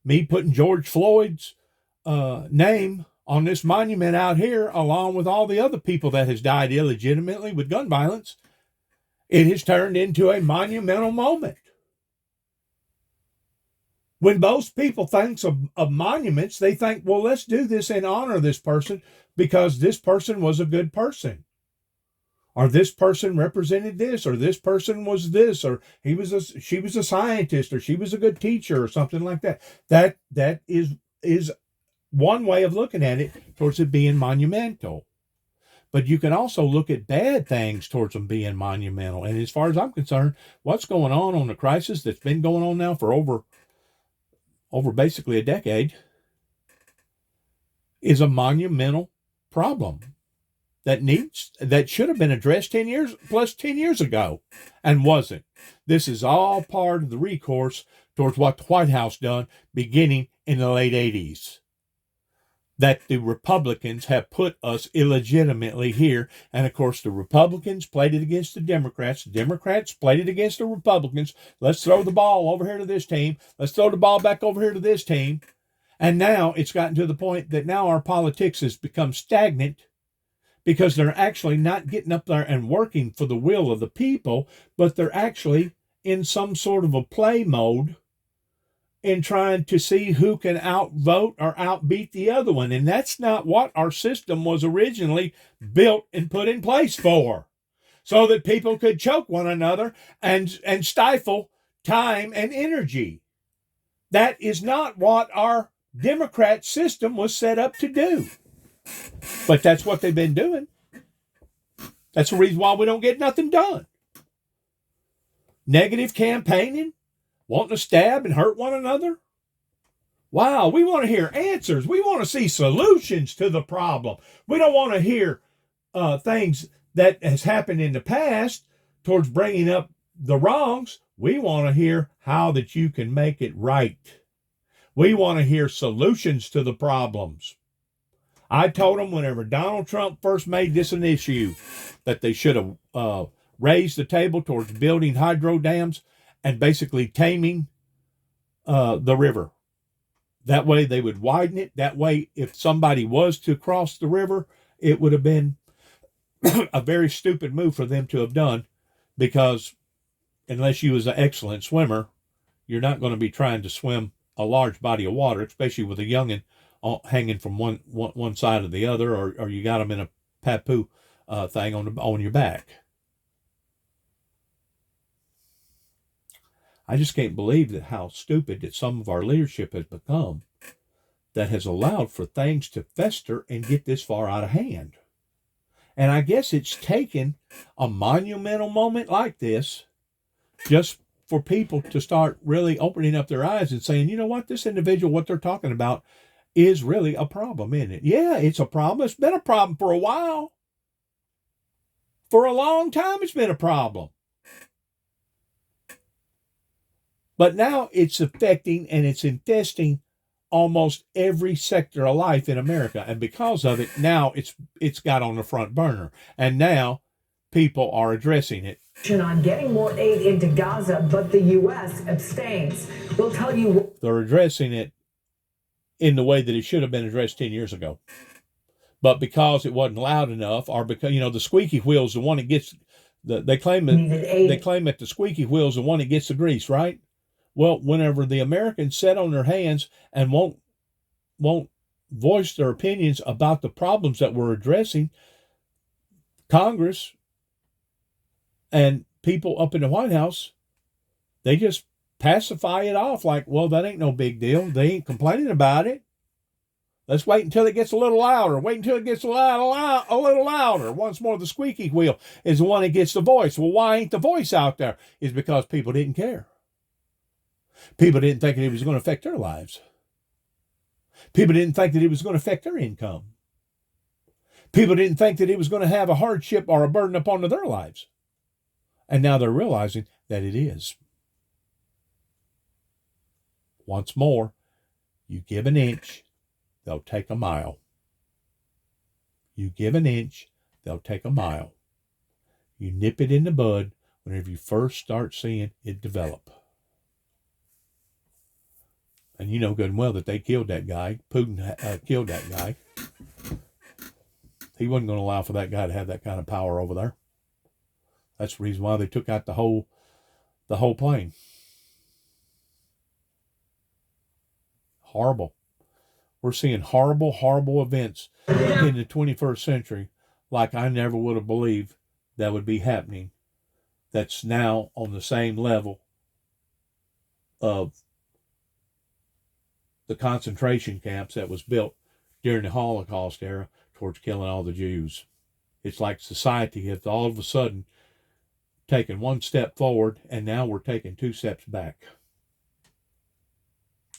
me putting George Floyd's name on this monument out here, along with all the other people that has died illegitimately with gun violence, it has turned into a monumental moment. When most people think of monuments, they think, well, let's do this in honor of this person because this person was a good person. Or this person represented this, or this person was this, or she was a scientist, or she was a good teacher, or something like that. That is one way of looking at it towards it being monumental. But you can also look at bad things towards them being monumental. And as far as I'm concerned, what's going on the crisis that's been going on now for over basically a decade is a monumental problem that should have been addressed 10 years ago and wasn't. This is all part of the recourse towards what the White House done beginning in the late 80s. That the Republicans have put us illegitimately here. And of course, the Republicans played it against the Democrats. The Democrats played it against the Republicans. Let's throw the ball over here to this team. Let's throw the ball back over here to this team. And now it's gotten to the point that now our politics has become stagnant because they're actually not getting up there and working for the will of the people, but they're actually in some sort of a play mode in trying to see who can outvote or outbeat the other one. And that's not what our system was originally built and put in place for. So that people could choke one another and stifle time and energy. That is not what our Democrat system was set up to do. But that's what they've been doing. That's the reason why we don't get nothing done. Negative campaigning. Wanting to stab and hurt one another? Wow, we want to hear answers. We want to see solutions to the problem. We don't want to hear things that has happened in the past towards bringing up the wrongs. We want to hear how that you can make it right. We want to hear solutions to the problems. I told them whenever Donald Trump first made this an issue that they should have raised the table towards building hydro dams and basically taming the river. That way they would widen it. That way, if somebody was to cross the river, it would have been a very stupid move for them to have done, because unless you was an excellent swimmer, you're not going to be trying to swim a large body of water, especially with a youngin hanging from one side or the other, or you got them in a papoose thing on your back. I just can't believe that how stupid that some of our leadership has become that has allowed for things to fester and get this far out of hand. And I guess it's taken a monumental moment like this just for people to start really opening up their eyes and saying, you know what, this individual, what they're talking about is really a problem, isn't it? Yeah, it's a problem. It's been a problem for a while. For a long time, it's been a problem. But now it's affecting and it's infesting almost every sector of life in America. And because of it, now it's got on the front burner. And now people are addressing it. On getting more aid into Gaza, but the U.S. abstains. We'll tell you. They're addressing it in the way that it should have been addressed 10 years ago. But because it wasn't loud enough, or because, the squeaky wheel is the one that gets, they claim that the squeaky wheel is the one that gets the grease, right? Well, whenever the Americans sit on their hands and won't voice their opinions about the problems that we're addressing, Congress and people up in the White House, they just pacify it off like, well, that ain't no big deal. They ain't complaining about it. Let's wait until it gets a little louder. Wait until it gets a little louder. Once more, the squeaky wheel is the one that gets the voice. Well, why ain't the voice out there? It's because people didn't care. People didn't think that it was going to affect their lives. People didn't think that it was going to affect their income. People didn't think that it was going to have a hardship or a burden upon their lives. And now they're realizing that it is. Once more, you give an inch, they'll take a mile. You give an inch, they'll take a mile. You nip it in the bud whenever you first start seeing it develop. And you know good and well that they killed that guy. Putin killed that guy. He wasn't going to allow for that guy to have that kind of power over there. That's the reason why they took out the whole plane. Horrible. We're seeing horrible, horrible events in the 21st century like I never would have believed that would be happening. That's now on the same level of the concentration camps that was built during the Holocaust era towards killing all the Jews. It's like society has all of a sudden taken one step forward, and now we're taking 2 steps back.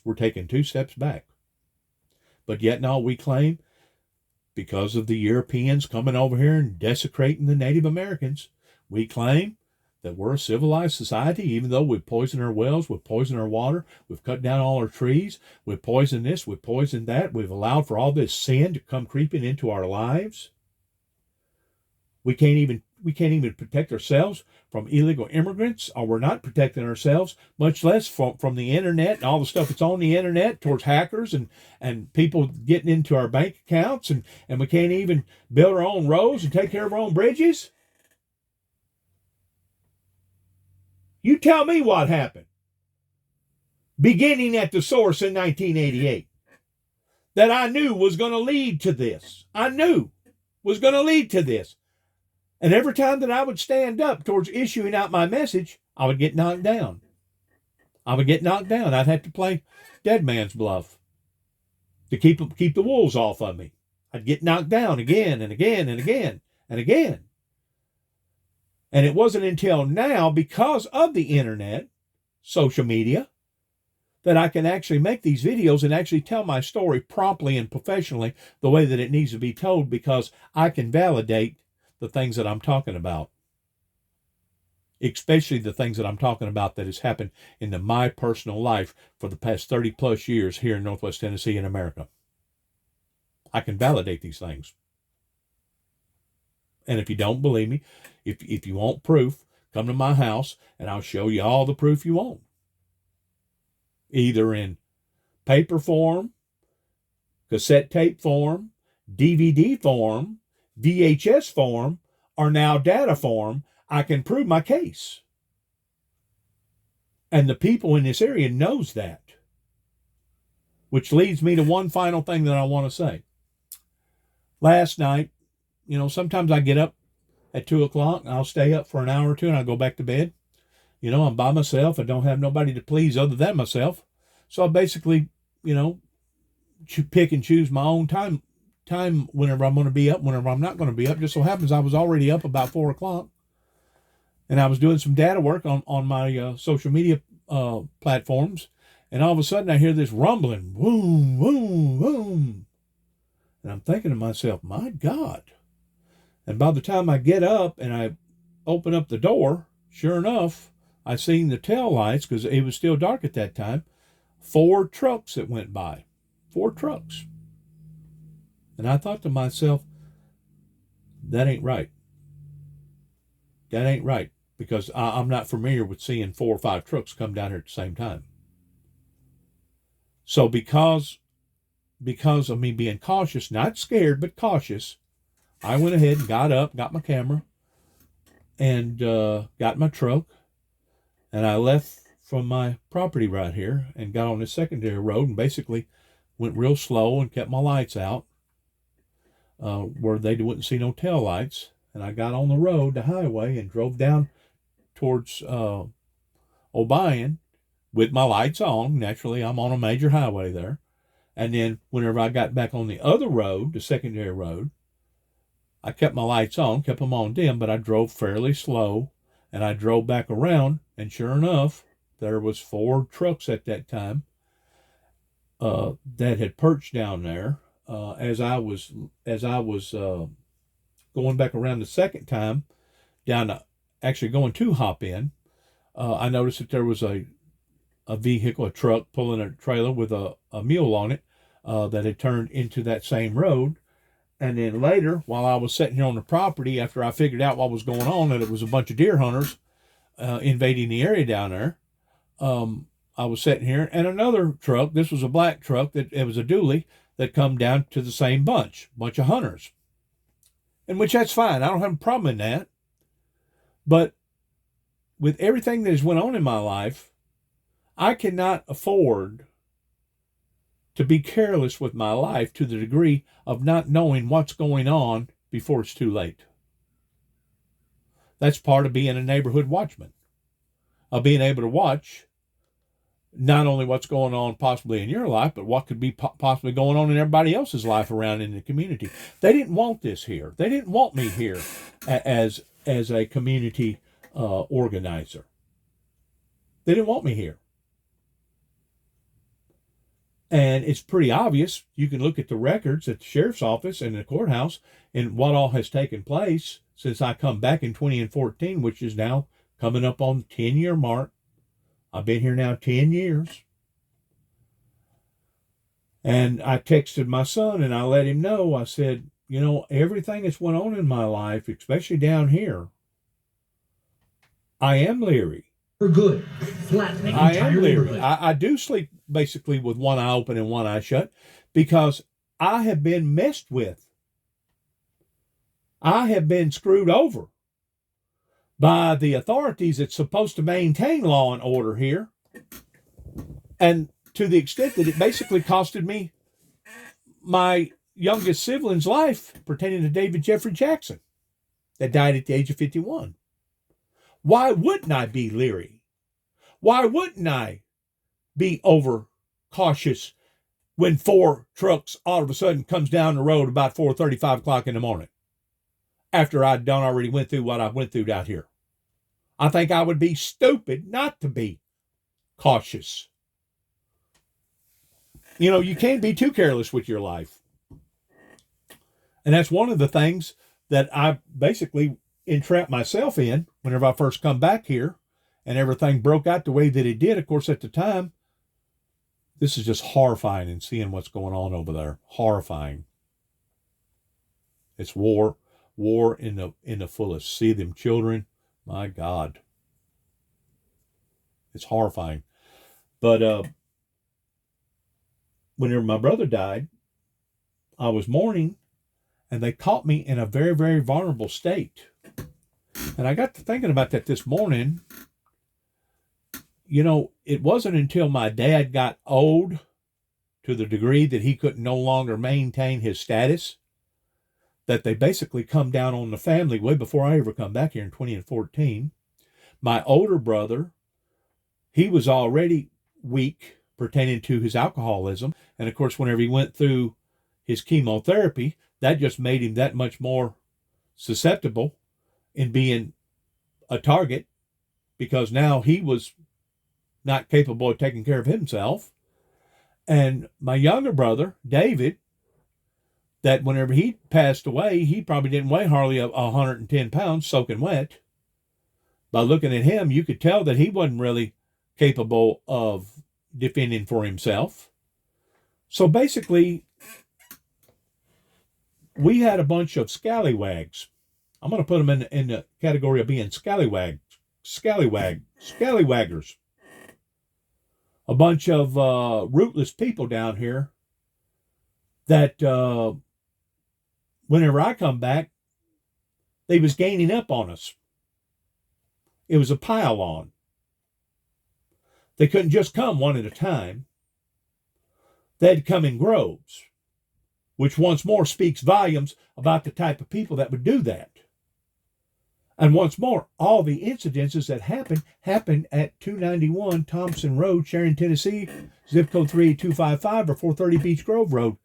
We're taking 2 steps back. But yet now we claim, because of the Europeans coming over here and desecrating the Native Americans, we claim that we're a civilized society, even though we've poisoned our wells, we've poisoned our water, we've cut down all our trees, we've poisoned this, we've poisoned that, we've allowed for all this sin to come creeping into our lives. We can't even protect ourselves from illegal immigrants, or we're not protecting ourselves, much less from the internet and all the stuff that's on the internet towards hackers and people getting into our bank accounts, and we can't even build our own roads and take care of our own bridges. You tell me what happened, beginning at the source in 1988, that I knew was going to lead to this. I knew was going to lead to this. And every time that I would stand up towards issuing out my message, I would get knocked down. I'd have to play dead man's bluff to keep the wolves off of me. I'd get knocked down again and again and again and again. And it wasn't until now, because of the internet, social media, that I can actually make these videos and actually tell my story properly and professionally the way that it needs to be told, because I can validate the things that I'm talking about. Especially the things that I'm talking about that has happened in my personal life for the past 30 plus years here in Northwest Tennessee in America. I can validate these things. And if you don't believe me, if you want proof, come to my house and I'll show you all the proof you want. Either in paper form, cassette tape form, DVD form, VHS form, or now data form, I can prove my case. And the people in this area knows that. Which leads me to one final thing that I want to say. Last night, sometimes I get up at 2 o'clock and I'll stay up for an hour or two and I'll go back to bed. I'm by myself. I don't have nobody to please other than myself. So I basically, pick and choose my own time whenever I'm going to be up, whenever I'm not going to be up. Just so happens I was already up about 4 o'clock. And I was doing some data work on my social media platforms. And all of a sudden I hear this rumbling, boom, boom, boom. And I'm thinking to myself, my God. And by the time I get up and I open up the door, sure enough, I seen the tail lights, because it was still dark at that time, 4 trucks that went by. 4 trucks. And I thought to myself, that ain't right. That ain't right. Because I'm not familiar with seeing 4 or 5 trucks come down here at the same time. So because of me being cautious, not scared, but cautious, I went ahead and got up, got my camera, and got my truck, and I left from my property right here and got on the secondary road and basically went real slow and kept my lights out where they wouldn't see no tail lights. And I got on the road, the highway, and drove down towards Obion with my lights on. Naturally, I'm on a major highway there. And then whenever I got back on the other road, the secondary road, I kept my lights on, kept them on dim, but I drove fairly slow, and I drove back around, and sure enough, there was 4 trucks at that time that had perched down there. As I was going back around the second time, actually going to hop in, I noticed that there was a vehicle, a truck pulling a trailer with a mule on it that had turned into that same road. And then later, while I was sitting here on the property, after I figured out what was going on, that it was a bunch of deer hunters invading the area down there, I was sitting here, and another truck, this was a black truck, it was a dually, that come down to the same bunch of hunters. And which that's fine. I don't have a problem in that. But with everything that has went on in my life, I cannot afford to be careless with my life to the degree of not knowing what's going on before it's too late. That's part of being a neighborhood watchman, of being able to watch not only what's going on possibly in your life, but what could be possibly going on in everybody else's life around in the community. They didn't want this here. They didn't want me here as a community organizer. They didn't want me here. And it's pretty obvious. You can look at the records at the sheriff's office and the courthouse and what all has taken place since I come back in 2014, which is now coming up on the 10-year mark. I've been here now 10 years. And I texted my son and I let him know. I said, you know, everything that's went on in my life, especially down here, I am leery. For good. Flat. I am leery. I do sleep basically with one eye open and one eye shut because I have been messed with. I have been screwed over by the authorities that's supposed to maintain law and order here. And to the extent that it basically costed me my youngest sibling's life pertaining to David Jeffrey Jackson that died at the age of 51. Why wouldn't I be leery? Why wouldn't I be overcautious when 4 trucks all of a sudden comes down the road about 4:30, 5 o'clock in the morning after I'd done already went through what I went through out here? I think I would be stupid not to be cautious. You know, you can't be too careless with your life. And that's one of the things that I basically entrapped myself in whenever I first come back here and everything broke out the way that it did. Of course, at the time, this is just horrifying and seeing what's going on over there. Horrifying. It's war in the fullest. See them children. My God. It's horrifying. But whenever my brother died, I was mourning, and they caught me in a very, very vulnerable state. And I got to thinking about that this morning. You know, it wasn't until my dad got old to the degree that he could no longer maintain his status that they basically come down on the family way before I ever come back here in 2014. My older brother, he was already weak pertaining to his alcoholism. And of course, whenever he went through his chemotherapy, that just made him that much more susceptible in being a target because now he was not capable of taking care of himself. And my younger brother, David, that whenever he passed away, he probably didn't weigh hardly 110 pounds soaking wet. By looking at him, you could tell that he wasn't really capable of defending for himself. So basically, we had a bunch of scallywags. I'm going to put them in the category of being scallywaggers. A bunch of rootless people down here that whenever I come back, they was gaining up on us. It was a pile on. They couldn't just come one at a time. They'd come in groves, which once more speaks volumes about the type of people that would do that. And once more, all the incidences that happened at 291 Thompson Road, Sharon, Tennessee, zip code 38255 or 430 Beach Grove Road,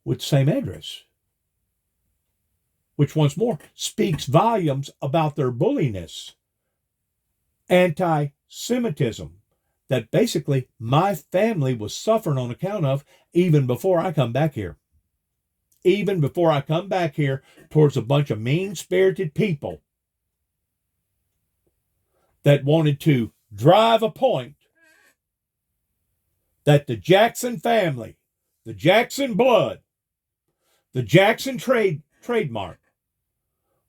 with the same address. Which once more speaks volumes about their bulliness. Anti-Semitism that basically my family was suffering on account of even before I come back here. Even before I come back here towards a bunch of mean-spirited people that wanted to drive a point that the Jackson family, the Jackson blood, the Jackson trademark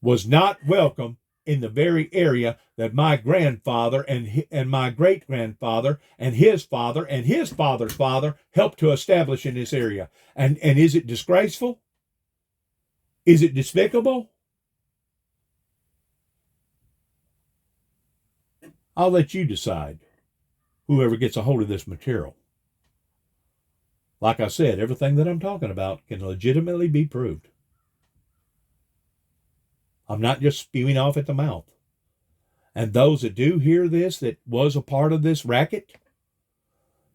was not welcome in the very area that my grandfather and my great-grandfather and his father's father helped to establish in this area. And is it disgraceful? Is it despicable? I'll let you decide, whoever gets a hold of this material. Like I said, everything that I'm talking about can legitimately be proved. I'm not just spewing off at the mouth. And those that do hear this, that was a part of this racket,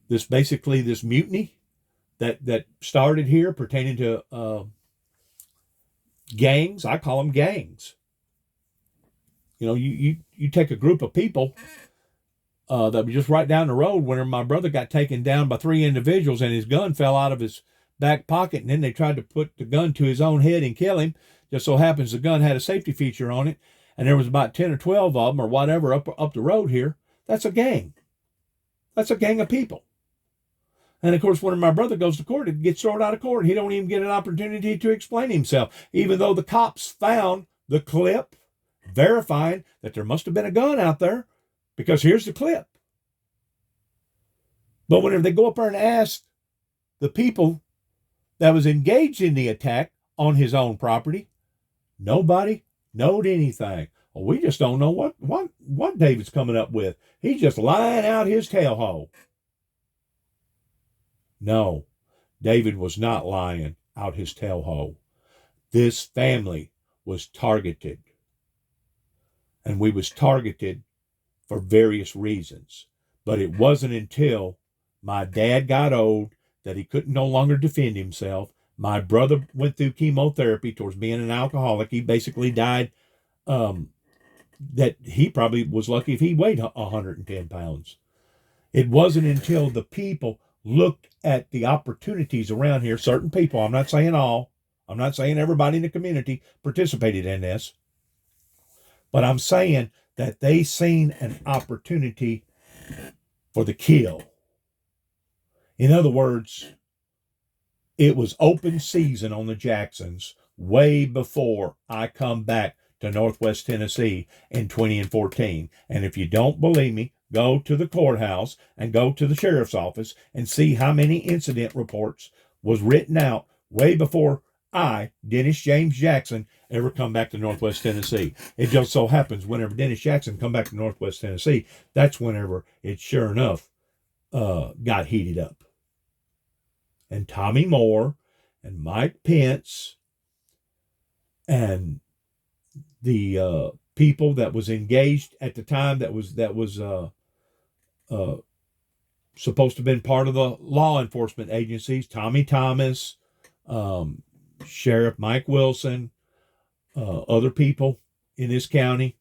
this mutiny that started here pertaining to gangs. I call them gangs. You know, you take a group of people that were just right down the road. Whenever my brother got taken down by 3 individuals and his gun fell out of his back pocket, and then they tried to put the gun to his own head and kill him. Just so happens the gun had a safety feature on it, and there was about 10 or 12 of them or whatever up the road here. That's a gang. That's a gang of people. And of course, when my brother goes to court, it gets thrown out of court. He don't even get an opportunity to explain himself, even though the cops found the clip verifying that there must have been a gun out there, because here's the clip. But whenever they go up there and ask the people that was engaged in the attack on his own property, nobody knowed anything. Well, we just don't know what David's coming up with. He's just lying out his tail hole. No, David was not lying out his tail hole. This family was targeted. And we was targeted for various reasons. But it wasn't until my dad got old that he couldn't no longer defend himself. My brother went through chemotherapy towards being an alcoholic. He basically died. That he probably was lucky if he weighed 110 pounds. It wasn't until the people looked at the opportunities around here, certain people, I'm not saying all, I'm not saying everybody in the community participated in this, but I'm saying that they seen an opportunity for the kill. In other words, it was open season on the Jacksons way before I come back to Northwest Tennessee in 2014. And if you don't believe me, go to the courthouse and go to the sheriff's office and see how many incident reports was written out way before I, Dennis James Jackson, ever come back to Northwest Tennessee. It just so happens whenever Dennis Jackson come back to Northwest Tennessee, that's whenever it sure enough got heated up. And Tommy Moore and Mike Pence and the people that was engaged at the time that was supposed to have been part of the law enforcement agencies, Tommy Thomas, Sheriff Mike Wilson, other people in this county,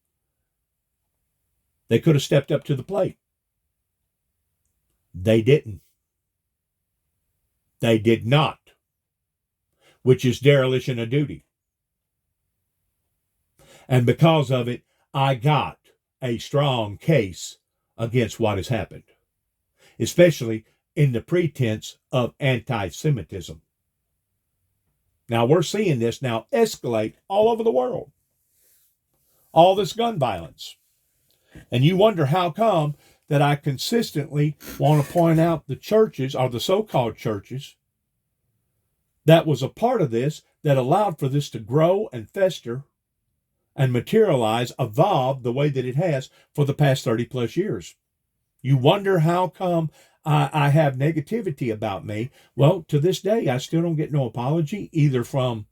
they could have stepped up to the plate. They didn't. They did not, which is dereliction of duty. And because of it, I got a strong case against what has happened, especially in the pretense of anti-Semitism. Now, we're seeing this now escalate all over the world. All this gun violence. And you wonder how come that I consistently want to point out the churches, or the so-called churches, that was a part of this, that allowed for this to grow and fester and materialize, evolve the way that it has for the past 30 plus years. You wonder how come I have negativity about me. Well, to this day, I still don't get no apology, either from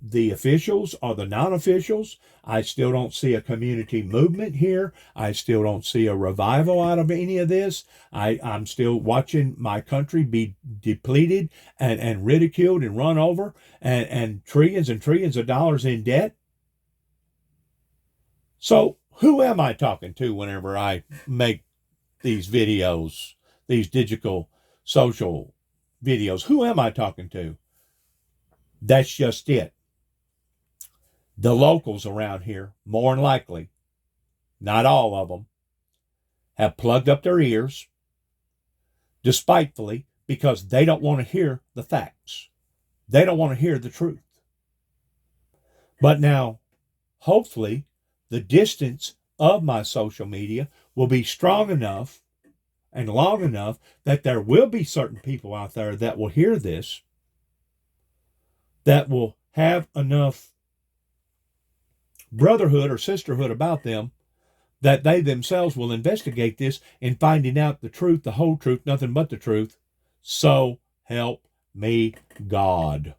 the officials or the non-officials. I still don't see a community movement here. I still don't see a revival out of any of this. I'm still watching my country be depleted and ridiculed and run over and trillions of dollars in debt. So who am I talking to whenever I make these videos, these digital social videos? Who am I talking to? That's just it. The locals around here, more than likely, not all of them, have plugged up their ears, despitefully, because they don't want to hear the facts. They don't want to hear the truth. But now, hopefully, the distance of my social media will be strong enough and long enough that there will be certain people out there that will hear this, that will have enough brotherhood or sisterhood about them that they themselves will investigate this in finding out the truth, the whole truth, nothing but the truth. So help me God.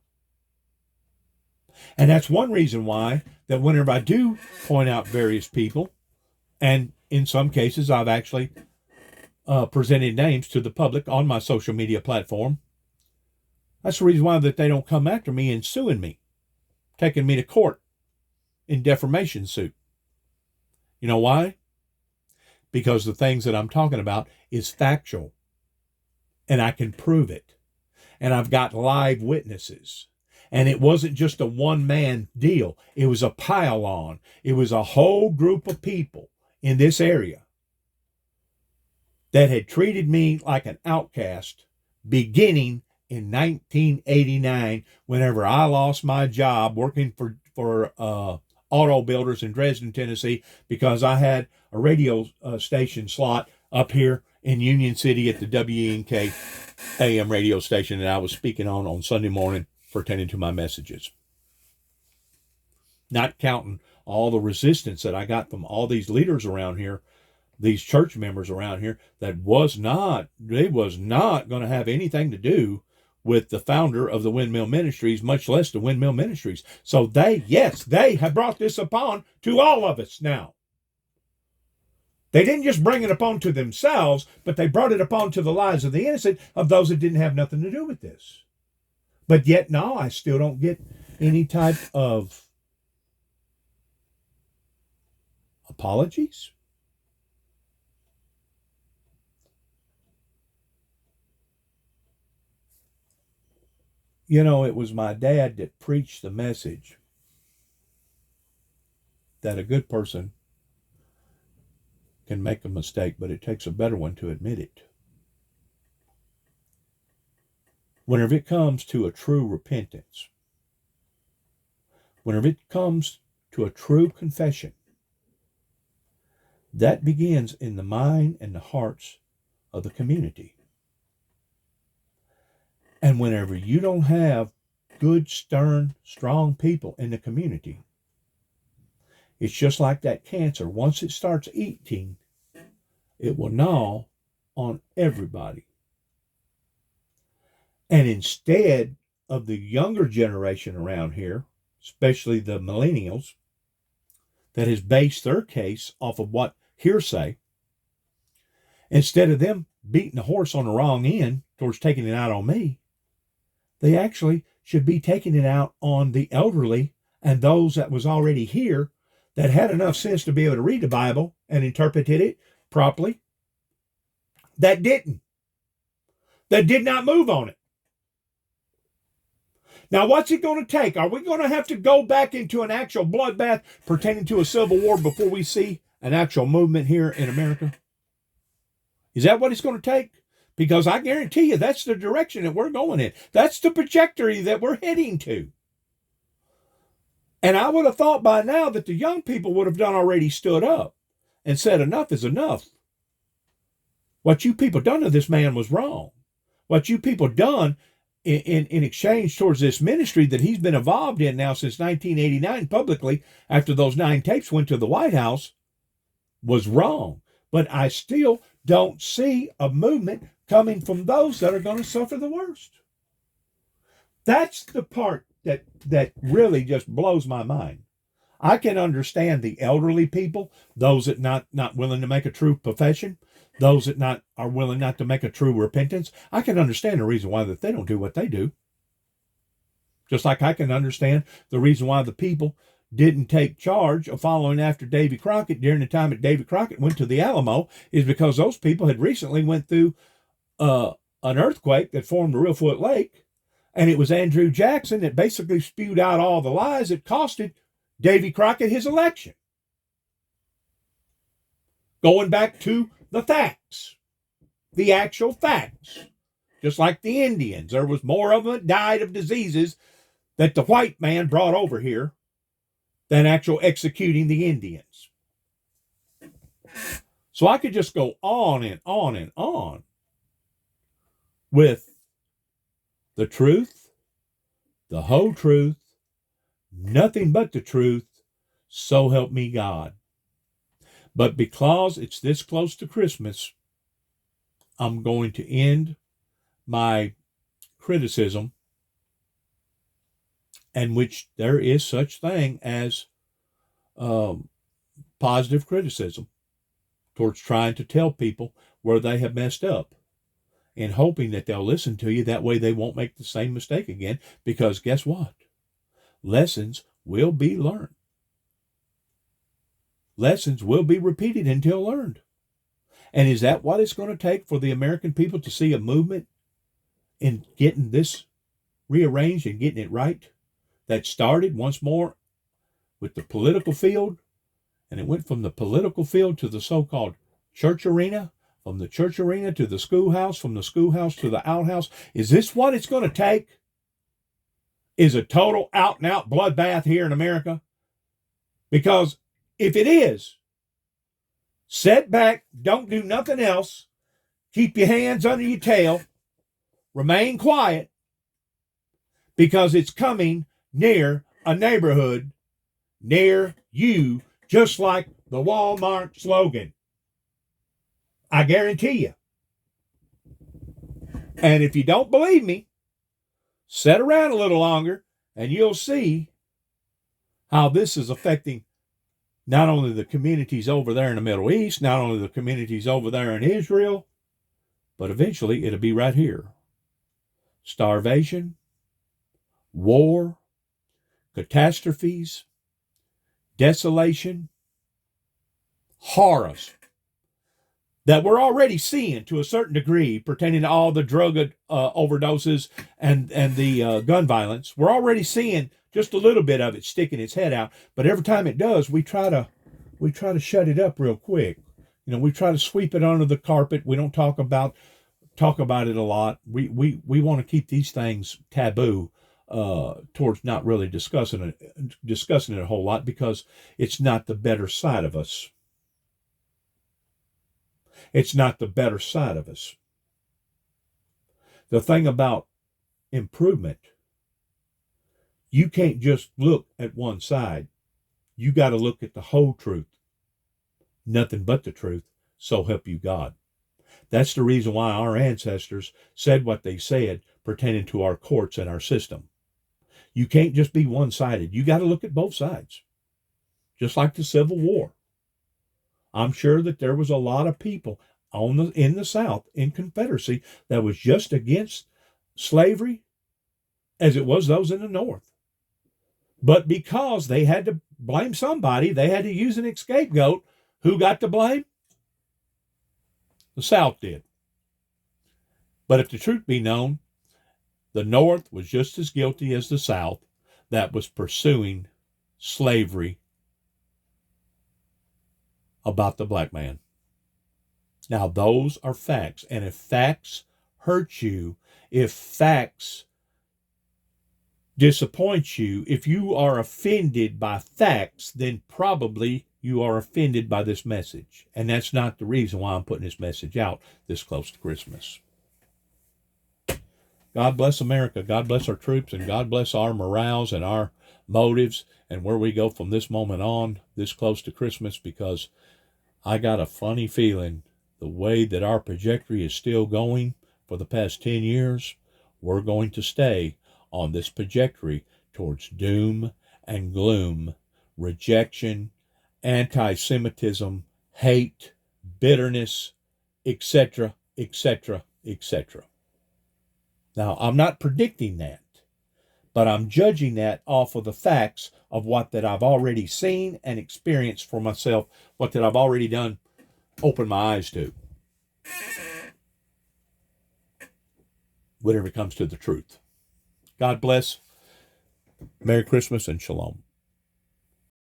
And that's one reason why that whenever I do point out various people, and in some cases I've actually presented names to the public on my social media platform. That's the reason why that they don't come after me and suing me, taking me to court in defamation suit. You know why? Because the things that I'm talking about is factual, and I can prove it. And I've got live witnesses. And it wasn't just a one-man deal. It was a pile-on. It was a whole group of people in this area that had treated me like an outcast beginning in 1989, whenever I lost my job working for auto builders in Dresden, Tennessee, because I had a radio station slot up here in Union City at the WNK AM radio station that I was speaking on Sunday morning pertaining to my messages. Not counting all the resistance that I got from all these leaders around here, these church members around here, that was not going to have anything to do with the founder of the Windmill Ministries, much less the Windmill Ministries. So they have brought this upon to all of us now. They didn't just bring it upon to themselves, but they brought it upon to the lives of the innocent, of those that didn't have nothing to do with this. But yet, no, I still don't get any type of apologies. You know, it was my dad that preached the message that a good person can make a mistake, but it takes a better one to admit it. Whenever it comes to a true repentance, whenever it comes to a true confession, that begins in the mind and the hearts of the community. And whenever you don't have good, stern, strong people in the community, it's just like that cancer. Once it starts eating, it will gnaw on everybody. And instead of the younger generation around here, especially the millennials, that has based their case off of what hearsay, instead of them beating the horse on the wrong end towards taking it out on me, they actually should be taking it out on the elderly and those that was already here that had enough sense to be able to read the Bible and interpreted it properly, that didn't. That did not move on it. Now, what's it going to take? Are we going to have to go back into an actual bloodbath pertaining to a civil war before we see an actual movement here in America? Is that what it's going to take? Because I guarantee you that's the direction that we're going in. That's the trajectory that we're heading to. And I would have thought by now that the young people would have done already stood up and said enough is enough. What you people done to this man was wrong. What you people done in exchange towards this ministry that he's been involved in now since 1989 publicly, after those 9 tapes went to the White House, was wrong. But I still don't see a movement coming from those that are going to suffer the worst. That's the part that really just blows my mind. I can understand the elderly people, those that not willing to make a true profession, those that are willing not to make a true repentance. I can understand the reason why that they don't do what they do. Just like I can understand the reason why the people didn't take charge of following after Davy Crockett during the time that Davy Crockett went to the Alamo, is because those people had recently went through an earthquake that formed the Reelfoot Lake, and it was Andrew Jackson that basically spewed out all the lies that costed Davy Crockett his election. Going back to the facts, the actual facts. Just like the Indians, there was more of them that died of diseases that the white man brought over here than actual executing the Indians. So I could just go on and on and on with the truth, the whole truth, nothing but the truth, so help me God. But because it's this close to Christmas, I'm going to end my criticism, and which there is such thing as positive criticism towards trying to tell people where they have messed up, and hoping that they'll listen to you. That way they won't make the same mistake again, because guess what? Lessons will be learned. Lessons will be repeated until learned. And is that what it's going to take for the American people to see a movement in getting this rearranged and getting it right? That started once more with the political field, and it went from the political field to the so-called church arena, from the church arena to the schoolhouse, from the schoolhouse to the outhouse. Is this what it's going to take? Is a total out-and-out bloodbath here in America? Because if it is, sit back, don't do nothing else, keep your hands under your tail, remain quiet, because it's coming near a neighborhood near you, just like the Walmart slogan. I guarantee you. And if you don't believe me, sit around a little longer and you'll see how this is affecting not only the communities over there in the Middle East, not only the communities over there in Israel, but eventually it'll be right here. Starvation, war, catastrophes, desolation, horrors that we're already seeing to a certain degree pertaining to all the drug overdoses and the gun violence. We're already seeing just a little bit of it sticking its head out, but every time it does, we try to shut it up real quick. You know, we try to sweep it under the carpet. We don't talk about it a lot. We want to keep these things taboo towards not really discussing it a whole lot, because it's not the better side of us. It's not the better side of us. The thing about improvement, you can't just look at one side. You got to look at the whole truth. Nothing but the truth, so help you God. That's the reason why our ancestors said what they said pertaining to our courts and our system. You can't just be one-sided. You got to look at both sides. Just like the Civil War. I'm sure that there was a lot of people in the South, in Confederacy, that was just against slavery as it was those in the North. But because they had to blame somebody, they had to use an scapegoat. Who got the blame? The South did. But if the truth be known, the North was just as guilty as the South that was pursuing slavery about the black man. Now, those are facts. And if facts hurt you, if facts disappoint you, if you are offended by facts, then probably you are offended by this message. And that's not the reason why I'm putting this message out this close to Christmas. God bless America. God bless our troops, and God bless our morals and our motives and where we go from this moment on, this close to Christmas, because I got a funny feeling the way that our trajectory is still going for the past 10 years, we're going to stay on this trajectory towards doom and gloom, rejection, anti-Semitism, hate, bitterness, etc., etc., etc. Now, I'm not predicting that, but I'm judging that off of the facts of what that I've already seen and experienced for myself, what that I've already done, open my eyes to, whenever it comes to the truth. God bless. Merry Christmas and Shalom.